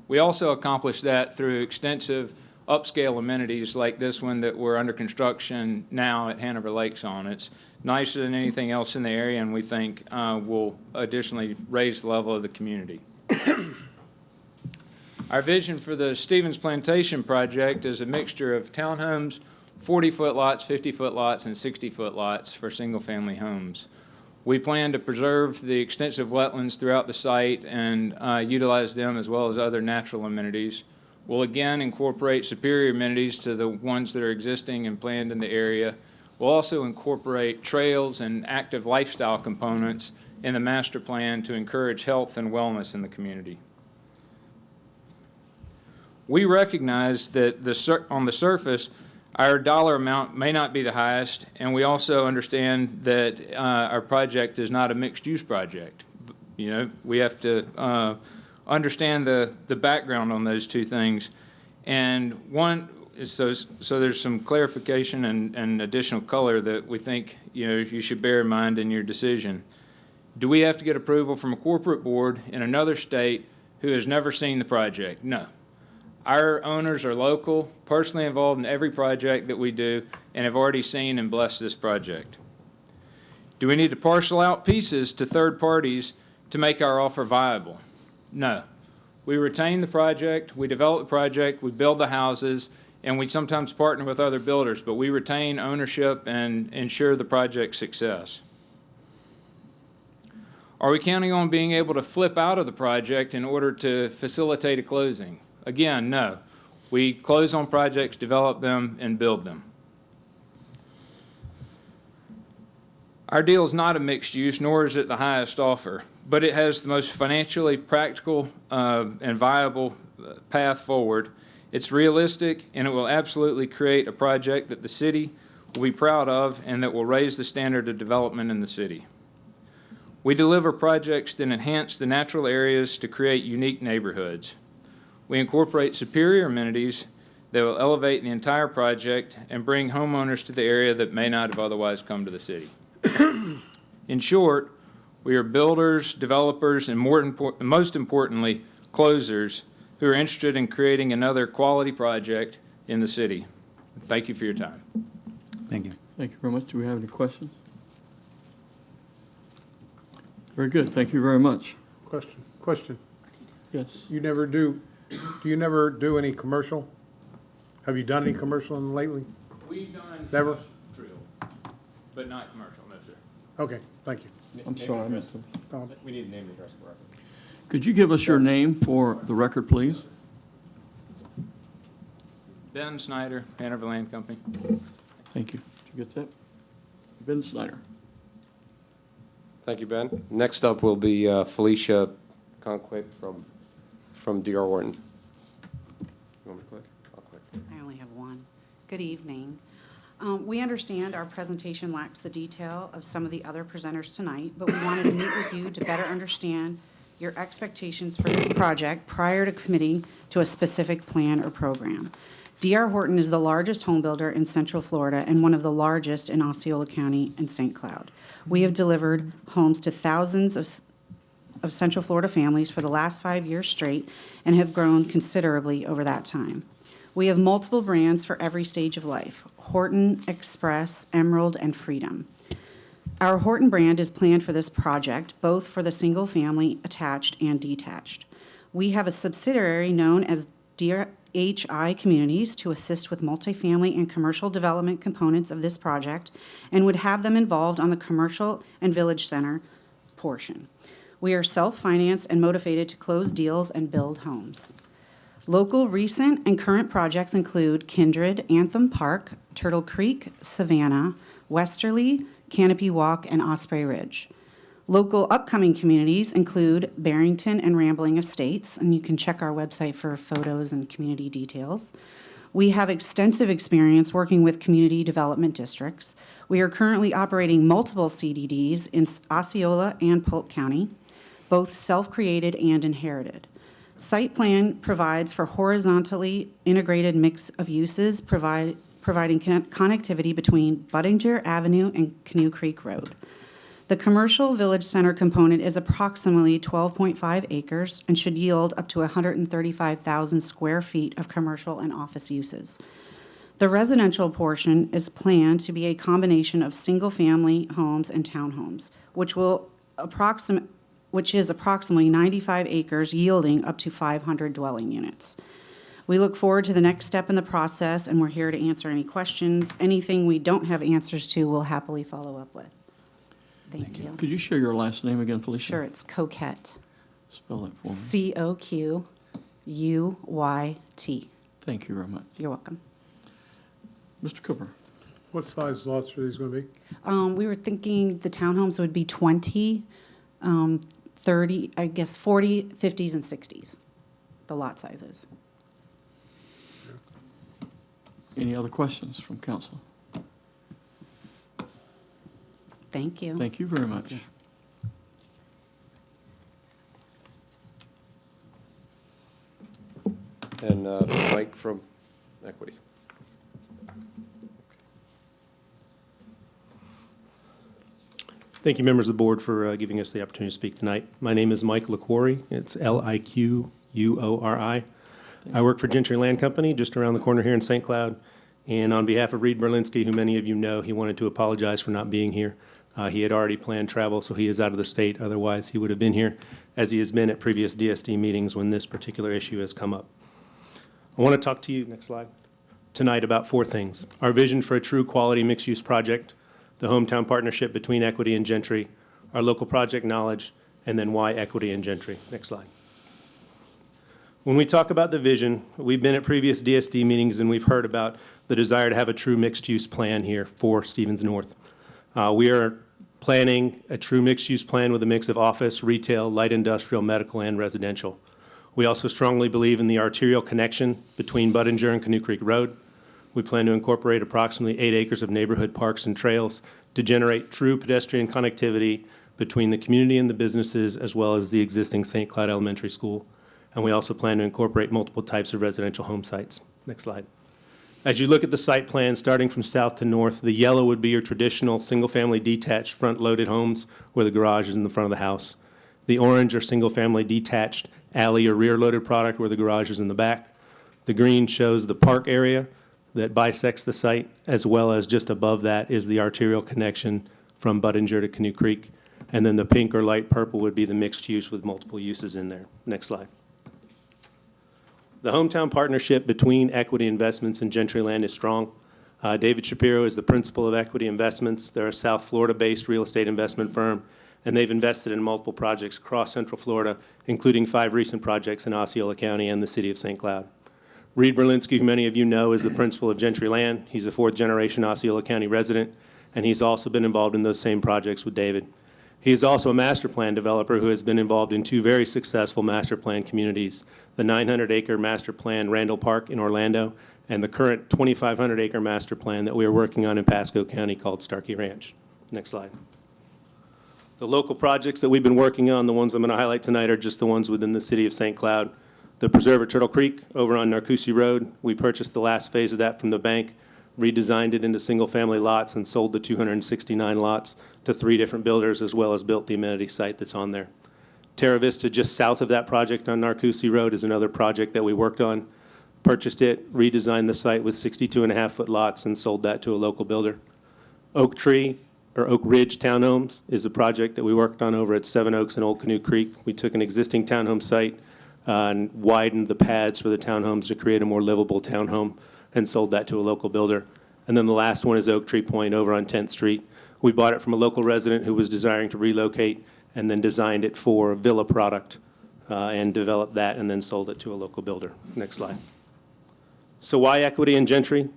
K: We also accomplished that through extensive upscale amenities like this one that we're under construction now at Hanover Lakes on. It's nicer than anything else in the area, and we think will additionally raise the level of the community. Our vision for the Stevens Plantation project is a mixture of townhomes, 40-foot lots, 50-foot lots, and 60-foot lots for single-family homes. We plan to preserve the extensive wetlands throughout the site and utilize them as well as other natural amenities. We'll again incorporate superior amenities to the ones that are existing and planned in the area. We'll also incorporate trails and active lifestyle components in the master plan to encourage health and wellness in the community. We recognize that on the surface, our dollar amount may not be the highest, and we also understand that our project is not a mixed-use project. You know, we have to understand the background on those two things. And one is so there's some clarification and additional color that we think you should bear in mind in your decision. Do we have to get approval from a corporate board in another state who has never seen the project? No. Our owners are local, personally involved in every project that we do, and have already seen and blessed this project. Do we need to parcel out pieces to third parties to make our offer viable? No. We retain the project, we develop the project, we build the houses, and we sometimes partner with other builders, but we retain ownership and ensure the project's success. Are we counting on being able to flip out of the project in order to facilitate a closing? Again, no. We close on projects, develop them, and build them. Our deal is not a mixed use, nor is it the highest offer, but it has the most financially practical and viable path forward. It's realistic, and it will absolutely create a project that the city will be proud of and that will raise the standard of development in the city. We deliver projects that enhance the natural areas to create unique neighborhoods. We incorporate superior amenities that will elevate the entire project and bring homeowners to the area that may not have otherwise come to the city. In short, we are builders, developers, and most importantly, closers who are interested in creating another quality project in the city. Thank you for your time.
J: Thank you.
C: Thank you very much. Do we have any questions? Very good. Thank you very much.
L: Question.
C: Yes.
L: Do you never do any commercial? Have you done any commercial lately?
K: We've done
L: Never?
K: industrial, but not commercial, no, sir.
L: Okay, thank you.
C: I'm sorry. I missed it.
G: We need a name and address for record.
C: Could you give us your name for the record, please?
K: Ben Snyder, Hanover Land Company.
C: Thank you. Did you get that? Ben Snyder.
H: Thank you, Ben. Next up will be Felicia Conquet from from D.R. Horton. You want me to click? I'll click.
M: I only have one. Good evening. We understand our presentation lacks the detail of some of the other presenters tonight, but we wanted to meet with you to better understand your expectations for this project prior to committing to a specific plan or program. D.R. Horton is the largest home builder in Central Florida and one of the largest in Osceola County and St. Cloud. We have delivered homes to thousands of Central Florida families for the last 5 years straight and have grown considerably over that time. We have multiple brands for every stage of life: Horton, Express, Emerald, and Freedom. Our Horton brand is planned for this project, both for the single-family, attached, and detached. We have a subsidiary known as DHI Communities to assist with multifamily and commercial development components of this project and would have them involved on the commercial and village center portion. We are self-financed and motivated to close deals and build homes. Local recent and current projects include Kindred, Anthem Park, Turtle Creek, Savannah, Westerly, Canopy Walk, and Osprey Ridge. Local upcoming communities include Barrington and Rambling Estates, and you can check our website for photos and community details. We have extensive experience working with community development districts. We are currently operating multiple CDDs in Osceola and Polk County, both self-created and inherited. Site plan provides for horizontally integrated mix of uses, providing connectivity between Budinger Avenue and Canoe Creek Road. The commercial village center component is approximately 12.5 acres and should yield up to 135,000 square feet of commercial and office uses. The residential portion is planned to be a combination of single-family homes and townhomes, which is approximately 95 acres, yielding up to 500 dwelling units. We look forward to the next step in the process, and we're here to answer any questions. Anything we don't have answers to, we'll happily follow up with. Thank you.
C: Could you share your last name again, Felicia?
M: Sure, it's Coquette.
C: Spell that for me.
M: Coquyt.
C: Thank you very much.
M: You're welcome.
C: Mr. Cooper.
L: What size lots are these going to be?
M: We were thinking the townhomes would be 20, 30, I guess 40, 50s, and 60s, the lot sizes.
C: Any other questions from council?
M: Thank you.
C: Thank you very much.
H: And Mike from Equity.
N: Thank you, members of the board, for giving us the opportunity to speak tonight. My name is Mike Liquori. It's Liquuri. I work for Gentry Land Company just around the corner here in St. Cloud. And on behalf of Reed Berlinski, who many of you know, he wanted to apologize for not being here. He had already planned travel, so he is out of the state. Otherwise, he would have been here, as he has been at previous DSD meetings when this particular issue has come up. I want to talk to you, next slide, tonight about 4 things. Our vision for a true quality mixed-use project, the hometown partnership between Equity and Gentry, our local project knowledge, and then why Equity and Gentry. Next slide. When we talk about the vision, we've been at previous DSD meetings and we've heard about the desire to have a true mixed-use plan here for Stevens North. We are planning a true mixed-use plan with a mix of office, retail, light industrial, medical, and residential. We also strongly believe in the arterial connection between Budinger and Canoe Creek Road. We plan to incorporate approximately 8 acres of neighborhood parks and trails to generate true pedestrian connectivity between the community and the businesses, as well as the existing St. Cloud Elementary School. And we also plan to incorporate multiple types of residential home sites. Next slide. As you look at the site plan, starting from south to north, the yellow would be your traditional single-family detached front-loaded homes where the garage is in the front of the house. The orange are single-family detached alley or rear-loaded product where the garage is in the back. The green shows the park area that bisects the site, as well as just above that is the arterial connection from Budinger to Canoe Creek. And then the pink or light purple would be the mixed use with multiple uses in there. Next slide. The hometown partnership between Equity Investments and Gentry Land is strong. David Shapiro is the principal of Equity Investments. They're a South Florida-based real estate investment firm, and they've invested in multiple projects across Central Florida, including 5 recent projects in Osceola County and the city of St. Cloud. Reed Berlinski, who many of you know, is the principal of Gentry Land. He's a 4th-generation Osceola County resident, and he's also been involved in those same projects with David. He is also a master plan developer who has been involved in 2 very successful master plan communities, the 900-acre master plan Randall Park in Orlando and the current 2,500-acre master plan that we are working on in Pasco County called Starkey Ranch. Next slide. The local projects that we've been working on, the ones I'm going to highlight tonight, are just the ones within the city of St. Cloud. The preserve at Turtle Creek over on Narcoossee Road, we purchased the last phase of that from the bank, redesigned it into single-family lots, and sold the 269 lots to 3 different builders, as well as built the amenity site that's on there. Terra Vista, just south of that project on Narcoossee Road, is another project that we worked on. Purchased it, redesigned the site with 62.5-foot lots, and sold that to a local builder. Oak Ridge Townhomes is a project that we worked on over at Seven Oaks and Old Canoe Creek. We took an existing townhome site and widened the pads for the townhomes to create a more livable townhome and sold that to a local builder. And then the last one is Oak Tree Point over on 10th Street. We bought it from a local resident who was desiring to relocate and then designed it for a villa product and developed that and then sold it to a local builder. Next slide. So why Equity and Gentry?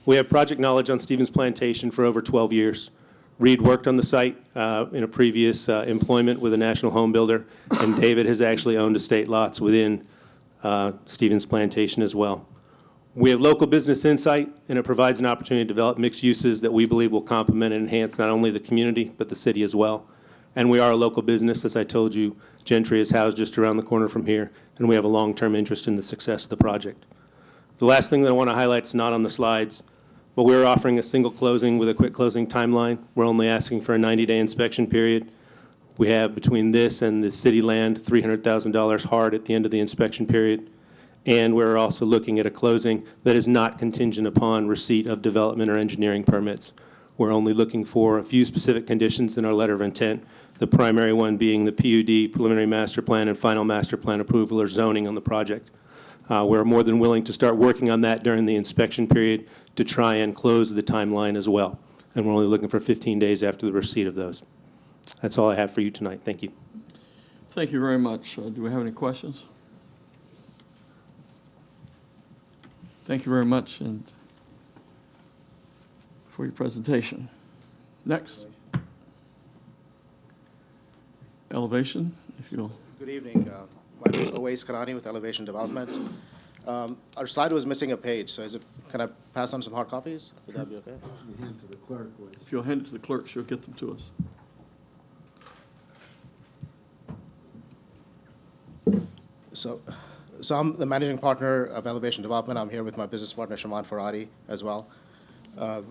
N: We have project knowledge on Stevens Plantation for over 12 years. Reed worked on the site in a previous employment with a national home builder, and David has actually owned estate lots within Stevens Plantation as well. We have local business insight, and it provides an opportunity to develop mixed uses that we believe will complement and enhance not only the community, but the city as well. And we are a local business. As I told you, Gentry is housed just around the corner from here, and we have a long-term interest in the success of the project. The last thing that I want to highlight is not on the slides, but we're offering a single closing with a quick closing timeline. We're only asking for a 90-day inspection period. We have, between this and the city land, $300,000 hard at the end of the inspection period. And we're also looking at a closing that is not contingent upon receipt of development or engineering permits. We're only looking for a few specific conditions in our letter of intent, the primary one being the PUD, preliminary master plan, and final master plan approval or zoning on the project. We're more than willing to start working on that during the inspection period to try and close the timeline as well. And we're only looking for 15 days after the receipt of those. That's all I have for you tonight. Thank you.
C: Thank you very much. Do we have any questions? Thank you very much and for your presentation. Next. Elevation, if you'll.
O: Good evening. My name is Owais Karani with Elevation Development. Our slide was missing a page, so can I pass on some hard copies? Would that be okay?
E: Hand it to the clerk, please.
C: If you'll hand it to the clerk, she'll get them to us.
O: So I'm the managing partner of Elevation Development. I'm here with my business partner, Shaman Faradi, as well.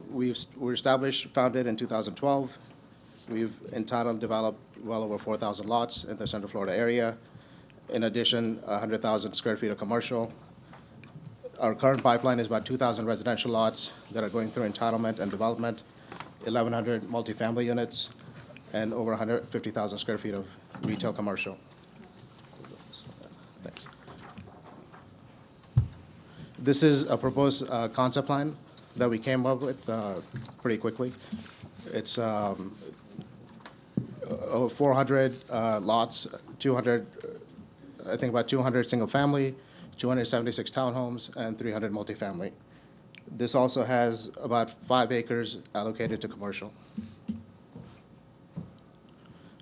O: We were established, founded in 2012. We've entitled and developed well over 4,000 lots in the Central Florida area. In addition, 100,000 square feet of commercial. Our current pipeline is about 2,000 residential lots that are going through entitlement and development, 1,100 multifamily units, and over 150,000 square feet of retail commercial. Thanks. This is a proposed concept plan that we came up with pretty quickly. It's 400 lots, 200, I think about 200 single-family, 276 townhomes, and 300 multifamily. This also has about 5 acres allocated to commercial.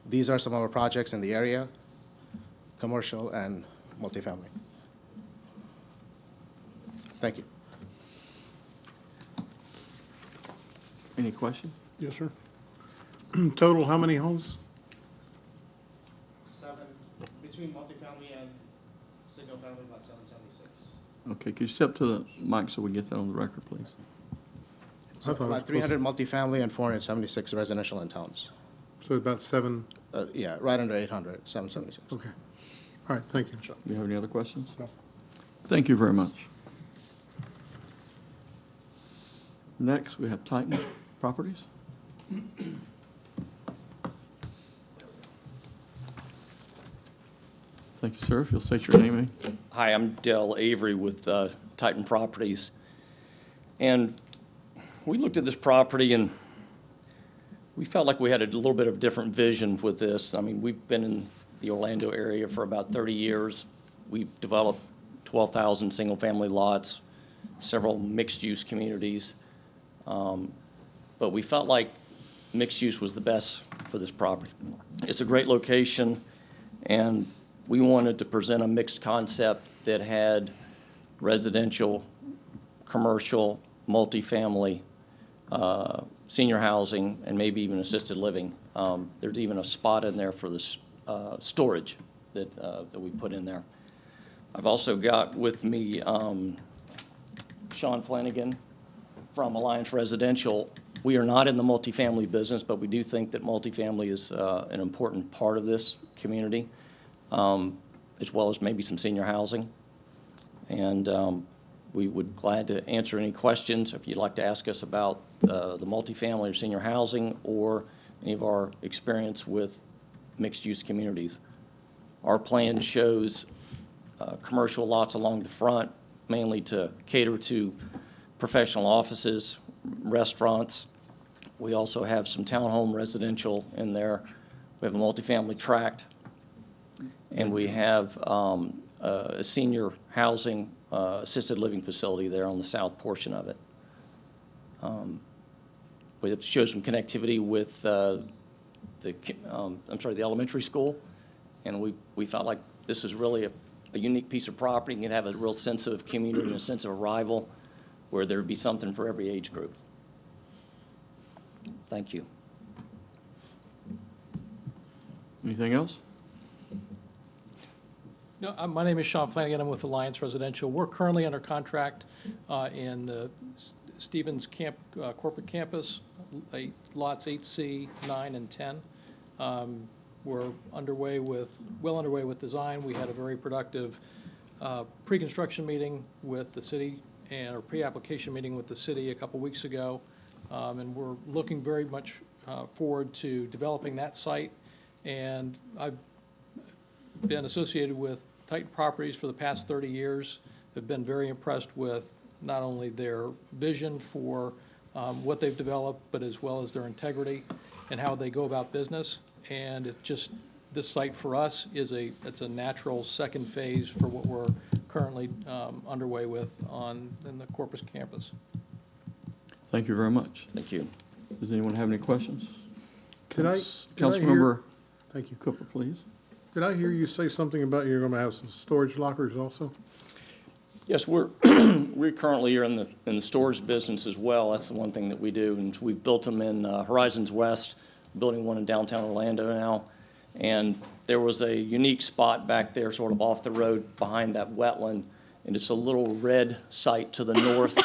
O: These are some of our projects in the area, commercial and multifamily. Thank you.
C: Any questions?
L: Yes, sir. Total, how many homes?
O: 7, between multifamily and single family, about 776.
C: Okay, could you step to the mic so we get that on the record, please?
O: So about 300 multifamily and 476 residential in towns.
L: So about 7,
O: Yeah, right under 800, 776.
L: okay. All right, thank you.
C: Do you have any other questions?
L: No.
C: Thank you very much. Next, we have Titan Properties. Thank you, sir. If you'll state your name.
P: Hi, I'm Dell Avery with Titan Properties. And we looked at this property and we felt like we had a little bit of different vision with this. I mean, we've been in the Orlando area for about 30 years. We've developed 12,000 single-family lots, several mixed-use communities. But we felt like, mixed use was the best for this property. It's a great location, and we wanted to present a mixed concept that had residential, commercial, multifamily, senior housing, and maybe even assisted living. There's even a spot in there for the storage that we put in there. I've also got with me Sean Flanagan from Alliance Residential. We are not in the multifamily business, but we do think that multifamily is an important part of this community, as well as maybe some senior housing. And we would glad to answer any questions if you'd like to ask us about the multifamily or senior housing or any of our experience with mixed-use communities. Our plan shows commercial lots along the front, mainly to cater to professional offices, restaurants. We also have some townhome residential in there. We have a multifamily tract, and we have a senior housing assisted living facility there on the south portion of it. We have to show some connectivity with the elementary school, and we felt like this is really a unique piece of property. You can have a real sense of community and a sense of arrival where there would be something for every age group. Thank you.
C: Anything else?
Q: No, my name is Sean Flanagan. I'm with Alliance Residential. We're currently under contract in the Stevens corporate campus, lots 8C, 9, and 10. We're well underway with design. We had a very productive pre-construction meeting with the city and a pre-application meeting with the city a couple weeks ago. And we're looking very much forward to developing that site. And I've been associated with Titan Properties for the past 30 years. Have been very impressed with not only their vision for what they've developed, but as well as their integrity and how they go about business. And this site for us it's a natural second phase for what we're currently underway with in the Corpus campus.
C: Thank you very much.
P: Thank you.
C: Does anyone have any questions?
L: Did I
C: Councilmember
L: Thank you.
C: Cooper, please.
L: Did I hear you say something about you're going to have some storage lockers also?
P: Yes, we currently are in the storage business as well. That's the one thing that we do, and we've built them in Horizons West, building one in downtown Orlando now. And there was a unique spot back there, sort of off the road behind that wetland, and it's a little red site to the north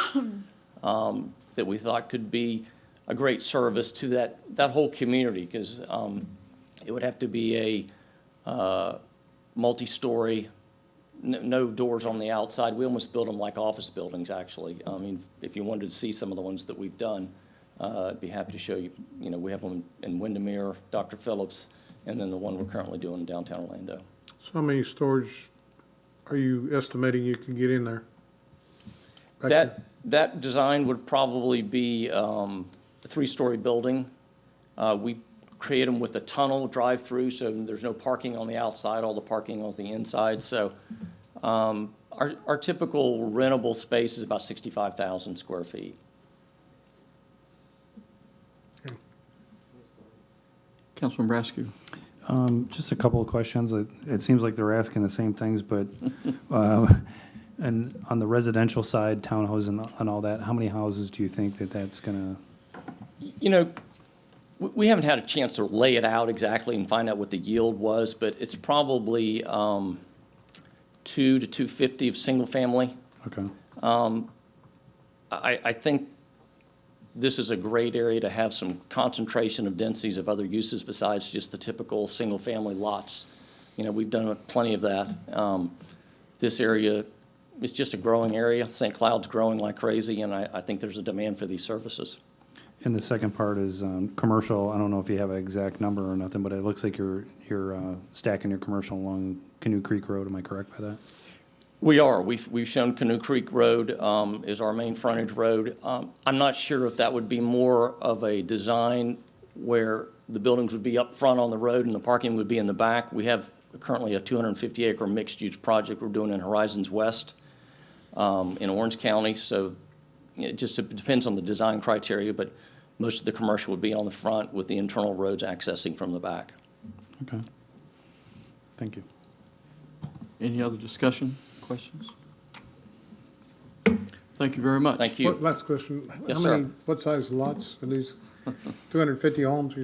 P: that we thought could be a great service to that whole community, because it would have to be a multi-story, no doors on the outside. We almost built them like office buildings, actually. I mean, if you wanted to see some of the ones that we've done, I'd be happy to show you. You know, we have them in Windermere, Dr. Phillips, and then the one we're currently doing in downtown Orlando.
L: So how many storage are you estimating you can get in there?
P: That design would probably be a 3-story building. We create them with a tunnel drive-through, so there's no parking on the outside, all the parking on the inside. So our typical rentable space is about 65,000 square feet.
C: Councilman Brasky.
J: Just a couple of questions. It seems like they're asking the same things, but and on the residential side, townhouses and all that, how many houses do you think that's going to?
P: You know, we haven't had a chance to lay it out exactly and find out what the yield was, but it's probably 200 to 250 of single family.
J: Okay.
P: I think this is a great area to have some concentration of densities of other uses besides just the typical single family lots. You know, we've done plenty of that. This area is just a growing area. St. Cloud's growing like crazy, and I think there's a demand for these services.
J: And the second part is commercial. I don't know if you have an exact number or nothing, but it looks like you're stacking your commercial along Canoe Creek Road. Am I correct by that?
P: We are. We've shown Canoe Creek Road is our main frontage road. I'm not sure if that would be more of a design where the buildings would be up front on the road and the parking would be in the back. We have currently a 250-acre mixed-use project we're doing in Horizons West in Orange County. So it just depends on the design criteria, but most of the commercial would be on the front with the internal roads accessing from the back.
C: Okay. Thank you. Any other discussion, questions? Thank you very much.
P: Thank you.
L: Last question.
P: Yes,
L: How
P: sir.
L: many, what size lots are these? 250 homes?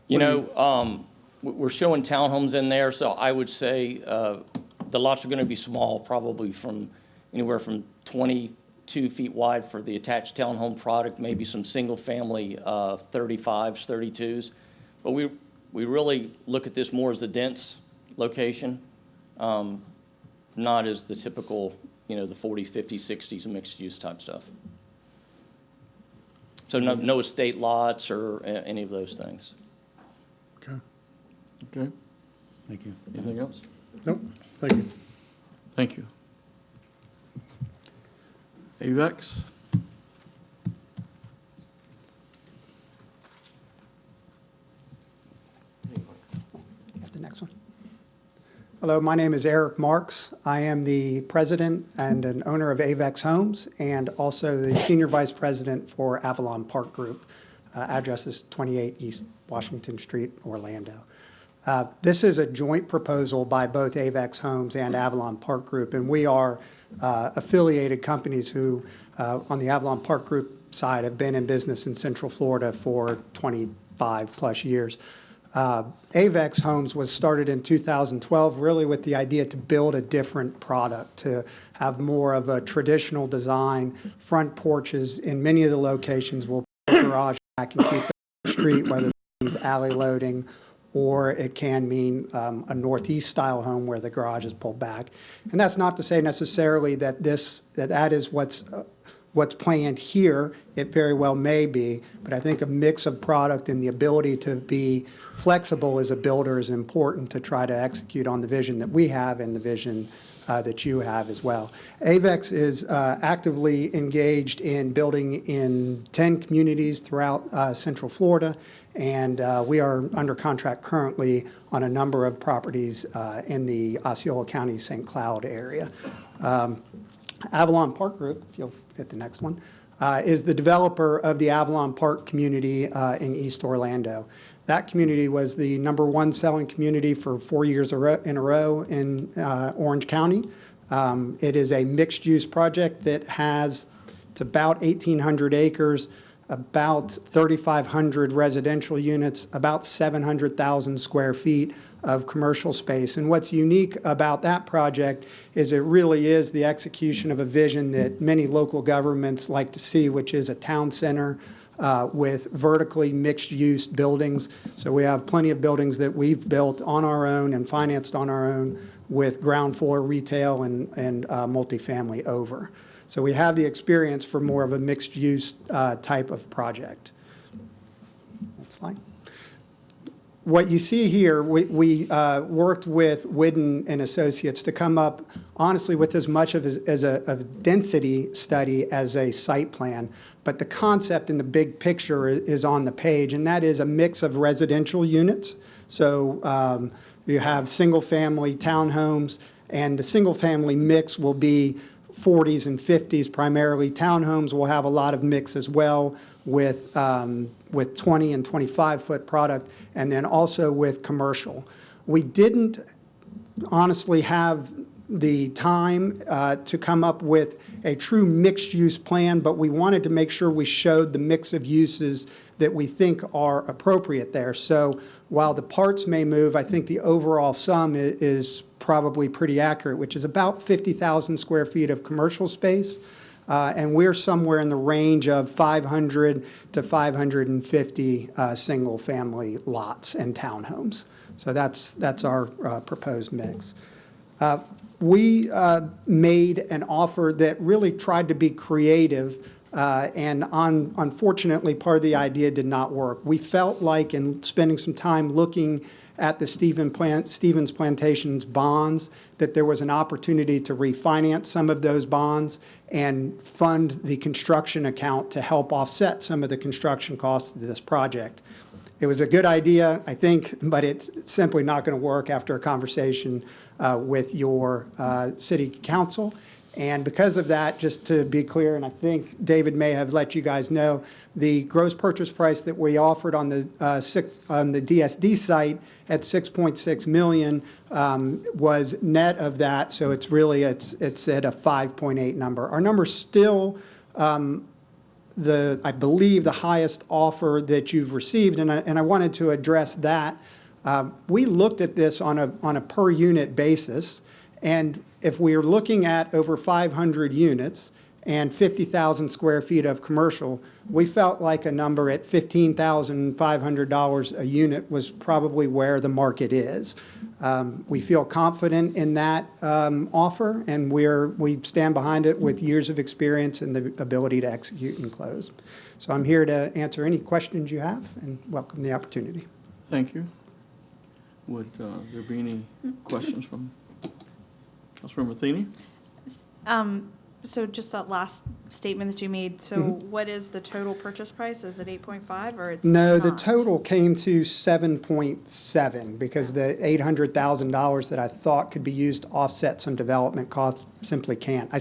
P: You know, we're showing townhomes in there, so I would say the lots are going to be small, probably from anywhere from 22 feet wide for the attached townhome product, maybe some single-family 35s, 32s. But we really look at this more as a dense location, not as the typical, you know, the 40s, 50s, 60s mixed-use type stuff. So no estate lots or any of those things.
L: Okay.
C: Okay.
J: Thank you.
C: Anything else?
L: Nope. Thank you.
C: Thank you. AVEX?
R: The next one. Hello, my name is Eric Marks. I am the president and an owner of AVEX Homes and also the senior vice president for Avalon Park Group. Address is 28 East Washington Street, Orlando. This is a joint proposal by both AVEX Homes and Avalon Park Group, and we are affiliated companies who, on the Avalon Park Group side, have been in business in Central Florida for 25 plus years. AVEX Homes was started in 2012 really with the idea to build a different product, to have more of a traditional design. Front porches in many of the locations will put the garage back and keep the street, whether it means alley loading or it can mean a northeast style home where the garage is pulled back. And that's not to say necessarily that that is what's planned here. It very well may be, but I think a mix of product and the ability to be flexible as a builder is important to try to execute on the vision that we have and the vision that you have as well. AVEX is actively engaged in building in 10 communities throughout Central Florida, and we are under contract currently on a number of properties in the Osceola County, St. Cloud area. Avalon Park Group, if you'll hit the next one, is the developer of the Avalon Park community in East Orlando. That community was the #1 selling community for 4 years in a row in Orange County. It is a mixed-use project that has, it's about 1,800 acres, about 3,500 residential units, about 700,000 square feet of commercial space. And what's unique about that project is it really is the execution of a vision that many local governments like to see, which is a town center with vertically mixed-use buildings. So we have plenty of buildings that we've built on our own and financed on our own with ground floor retail and multifamily over. So we have the experience for more of a mixed-use type of project. Next slide. What you see here, we worked with Whidden and Associates to come up, honestly, with as much of as a density study as a site plan. But the concept and the big picture is on the page, and that is a mix of residential units. So you have single-family townhomes, and the single-family mix will be 40s and 50s primarily. Townhomes will have a lot of mix as well with 20 and 25-foot product, and then also with commercial. We didn't honestly have the time to come up with a true mixed-use plan, but we wanted to make sure we showed the mix of uses that we think are appropriate there. So while the parts may move, I think the overall sum is probably pretty accurate, which is about 50,000 square feet of commercial space. And we're somewhere in the range of 500 to 550 single-family lots and townhomes. So that's our proposed mix. We made an offer that really tried to be creative, and unfortunately, part of the idea did not work. We felt like, in spending some time looking at the Stevens Plantation's bonds, that there was an opportunity to refinance some of those bonds and fund the construction account to help offset some of the construction costs of this project. It was a good idea, I think, but it's simply not going to work after a conversation with your city council. And because of that, just to be clear, and I think David may have let you guys know, the gross purchase price that we offered on the DSD site at 6.6 million was net of that, so it's really, it's at a 5.8 number. Our number's still I believe, the highest offer that you've received, and I wanted to address that. We looked at this on a per unit basis, and if we are looking at over 500 units and 50,000 square feet of commercial, we felt like a number at $15,500 a unit was probably where the market is. We feel confident in that offer, and we stand behind it with years of experience and the ability to execute and close. So I'm here to answer any questions you have and welcome the opportunity.
C: Thank you. Would there be any questions from Councilmember Matheny?
A: So just that last statement that you made, so what is the total purchase price? Is it 8.5 or it's
R: No, the
A: not?
R: total came to 7.7 because the $800,000 that I thought could be used to offset some development costs simply can't.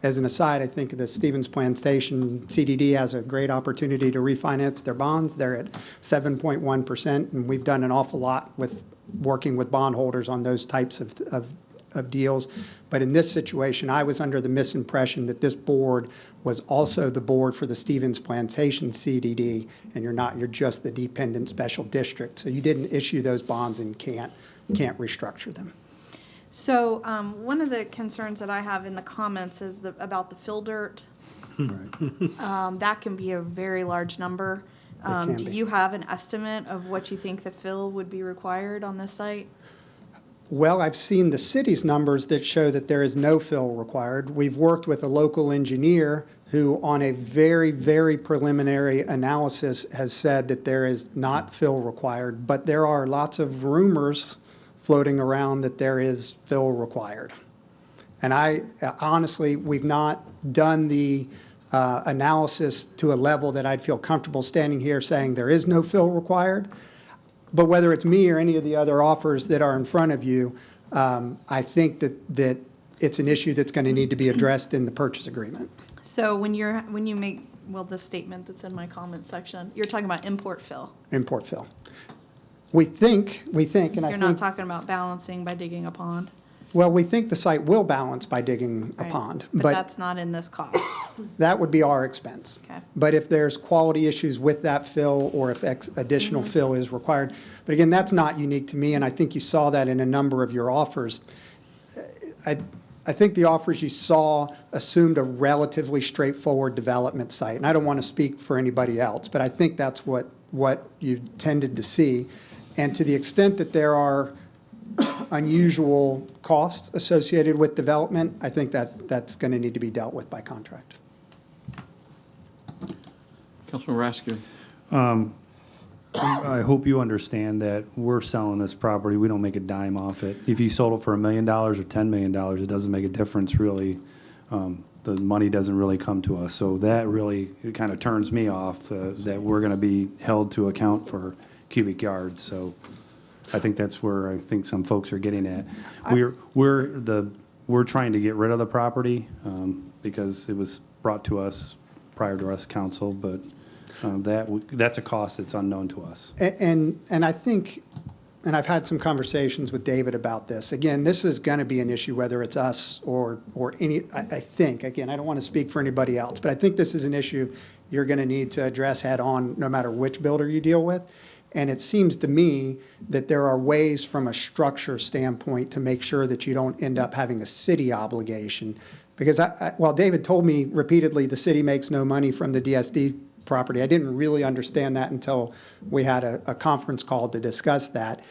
R: As an aside, I think the Stevens Plantation CDD has a great opportunity to refinance their bonds. They're at 7.1%, and we've done an awful lot with working with bondholders on those types of deals. But in this situation, I was under the misimpression that this board was also the board for the Stevens Plantation CDD, and you're not, you're just the dependent special district. So you didn't issue those bonds and can't restructure them.
A: So one of the concerns that I have in the comments is about the fill dirt. That can be a very large number. Do you have an estimate of what you think the fill would be required on this site?
R: Well, I've seen the city's numbers that show that there is no fill required. We've worked with a local engineer who, on a very, very preliminary analysis, has said that there is not fill required, but there are lots of rumors floating around that there is fill required. And honestly, we've not done the analysis to a level that I'd feel comfortable standing here saying there is no fill required. But whether it's me or any of the other offers that are in front of you, I think that it's an issue that's going to need to be addressed in the purchase agreement.
A: So when you make, well, this statement that's in my comment section, you're talking about import fill.
R: Import fill. We think, and I think.
A: You're not talking about balancing by digging a pond?
R: Well, we think the site will balance by digging a
A: Right.
R: pond.
A: But that's not in this cost.
R: That would be our expense.
A: Okay.
R: But if there's quality issues with that fill or if additional fill is required, but again, that's not unique to me, and I think you saw that in a number of your offers. I think the offers you saw assumed a relatively straightforward development site, and I don't want to speak for anybody else, but I think that's what you tended to see. And to the extent that there are unusual costs associated with development, I think that's going to need to be dealt with by contract.
C: Councilman Raskin.
J: I hope you understand that we're selling this property. We don't make a dime off it. If you sold it for $1 million or $10 million, it doesn't make a difference, really. The money doesn't really come to us. So that really, it kind of turns me off that we're going to be held to account for cubic yards. So I think that's where I think some folks are getting at. We're trying to get rid of the property because it was brought to us prior to us council, but that's a cost that's unknown to us.
R: And I think, and I've had some conversations with David about this. Again, this is going to be an issue whether it's us or any, I think, again, I don't want to speak for anybody else, but I think this is an issue you're going to need to address head on no matter which builder you deal with. And it seems to me that there are ways from a structure standpoint to make sure that you don't end up having a city obligation. Because while David told me repeatedly the city makes no money from the DSD property, I didn't really understand that until we had a conference call to discuss that.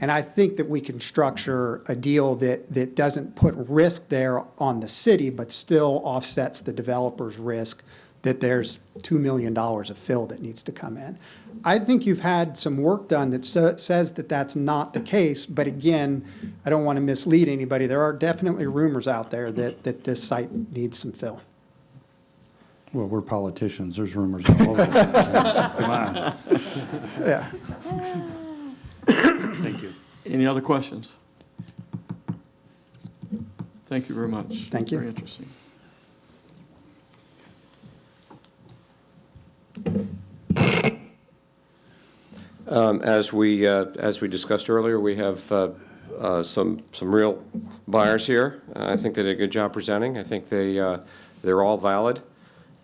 R: And I think that we can structure a deal that doesn't put risk there on the city, but still offsets the developer's risk that there's $2 million of fill that needs to come in. I think you've had some work done that says that that's not the case, but again, I don't want to mislead anybody. There are definitely rumors out there that this site needs some fill.
J: Well, we're politicians. There's rumors all over. Come on.
R: Yeah.
C: Thank you. Any other questions? Thank you very much.
R: Thank you.
C: Very interesting.
H: As we discussed earlier, we have some real buyers here. I think they did a good job presenting. I think they're all valid.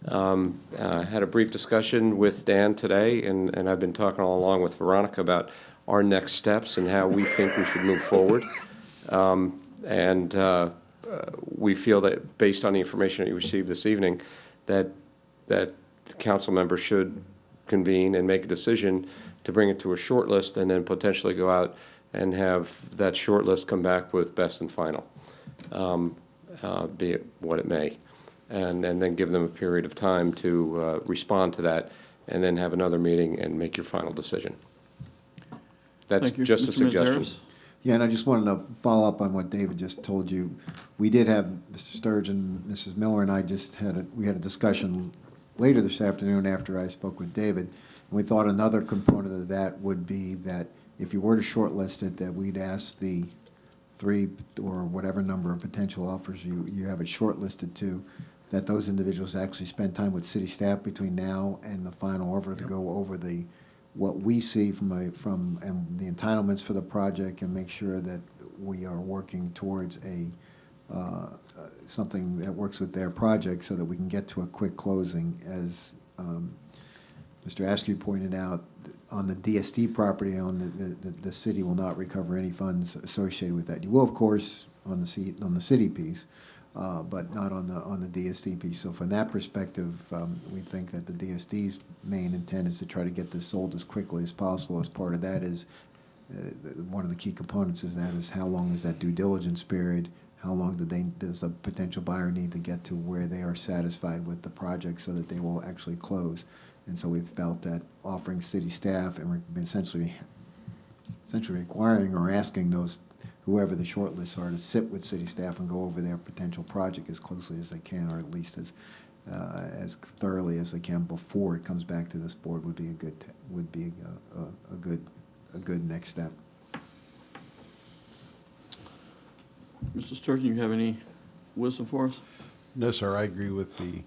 H: Had a brief discussion with Dan today, and I've been talking all along with Veronica about our next steps and how we think we should move forward. We feel that based on the information that you received this evening, that the council members should convene and make a decision to bring it to a short list and then potentially go out and have that short list come back with best and final, be it what it may. And then give them a period of time to respond to that, and then have another meeting and make your final decision. That's
C: Thank you.
H: just a
C: Mr.
H: suggestion.
C: Mazeris?
E: Yeah, and I just wanted to follow up on what David just told you. We did have Mr. Sturgeon, Mrs. Miller, and I just had a discussion later this afternoon after I spoke with David. And we thought another component of that would be that if you were to shortlist it, that we'd ask the 3 or whatever number of potential offers you have it shortlisted to, that those individuals actually spend time with city staff between now and the final offer to go over what we see from the entitlements for the project, and make sure that we are working towards something that works with their project so that we can get to a quick closing. As Mr. Askew pointed out, on the DSD property, the city will not recover any funds associated with that. You will, of course, on the city piece, but not on the DSD piece. So from that perspective, we think that the DSD's main intent is to try to get this sold as quickly as possible. As part of that is, one of the key components is how long is that due diligence period? How long does a potential buyer need to get to where they are satisfied with the project so that they will actually close? And so we felt that offering city staff and essentially requiring or asking whoever the shortlists are to sit with city staff and go over their potential project as closely as they can, or at least as thoroughly as they can before it comes back to this board would be a good next step.
C: Mr. Sturgeon, you have any wisdom for us?
I: No, sir, I agree with the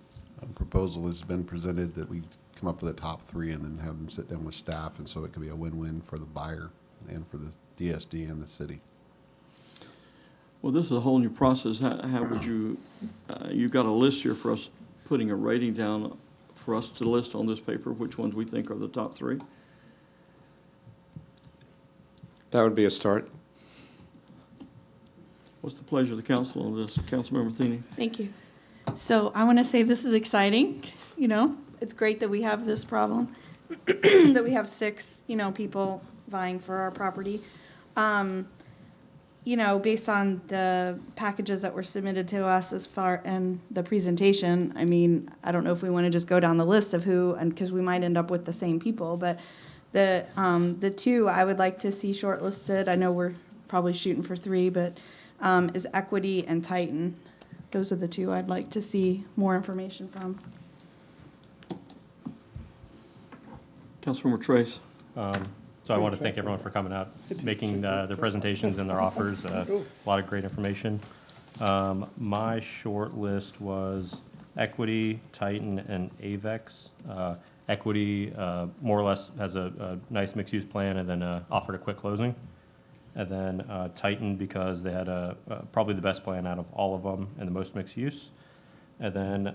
I: proposal that's been presented, that we come up with a top 3 and then have them sit down with staff, and so it could be a win-win for the buyer and for the DSD and the city.
C: Well, this is a whole new process. How would you, you've got a list here for us, putting a rating down for us to list on this paper, which ones we think are the top 3?
H: That would be a start.
C: What's the pleasure of the council on this? Councilmember Thiene?
A: Thank you. So I want to say this is exciting. It's great that we have this problem, that we have 6, people vying for our property. Based on the packages that were submitted to us and the presentation, I don't know if we want to just go down the list of who, and because we might end up with the same people, but the 2 I would like to see shortlisted, I know we're probably shooting for 3, but is Equity and Titan. Those are the 2 I'd like to see more information from.
C: Councilmember Trace?
G: So I want to thank everyone for coming out, making their presentations and their offers. A lot of great information. My short list was Equity, Titan, and Avex. Equity more or less has a nice mixed-use plan and then offered a quick closing. And then Titan, because they had probably the best plan out of all of them and the most mixed use. And then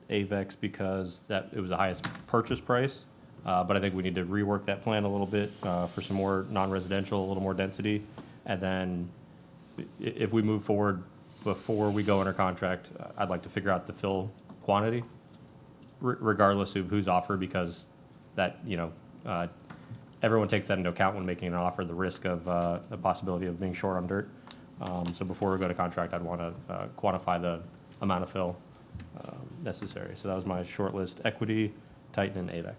G: Avex, because it was the highest purchase price. But I think we need to rework that plan a little bit for some more non-residential, a little more density. And then if we move forward before we go under contract, I'd like to figure out the fill quantity, regardless of who's offered, because that, everyone takes that into account when making an offer, the risk of the possibility of being short on dirt. So before we go to contract, I'd want to quantify the amount of fill necessary. So that was my short list: Equity, Titan, and Avex.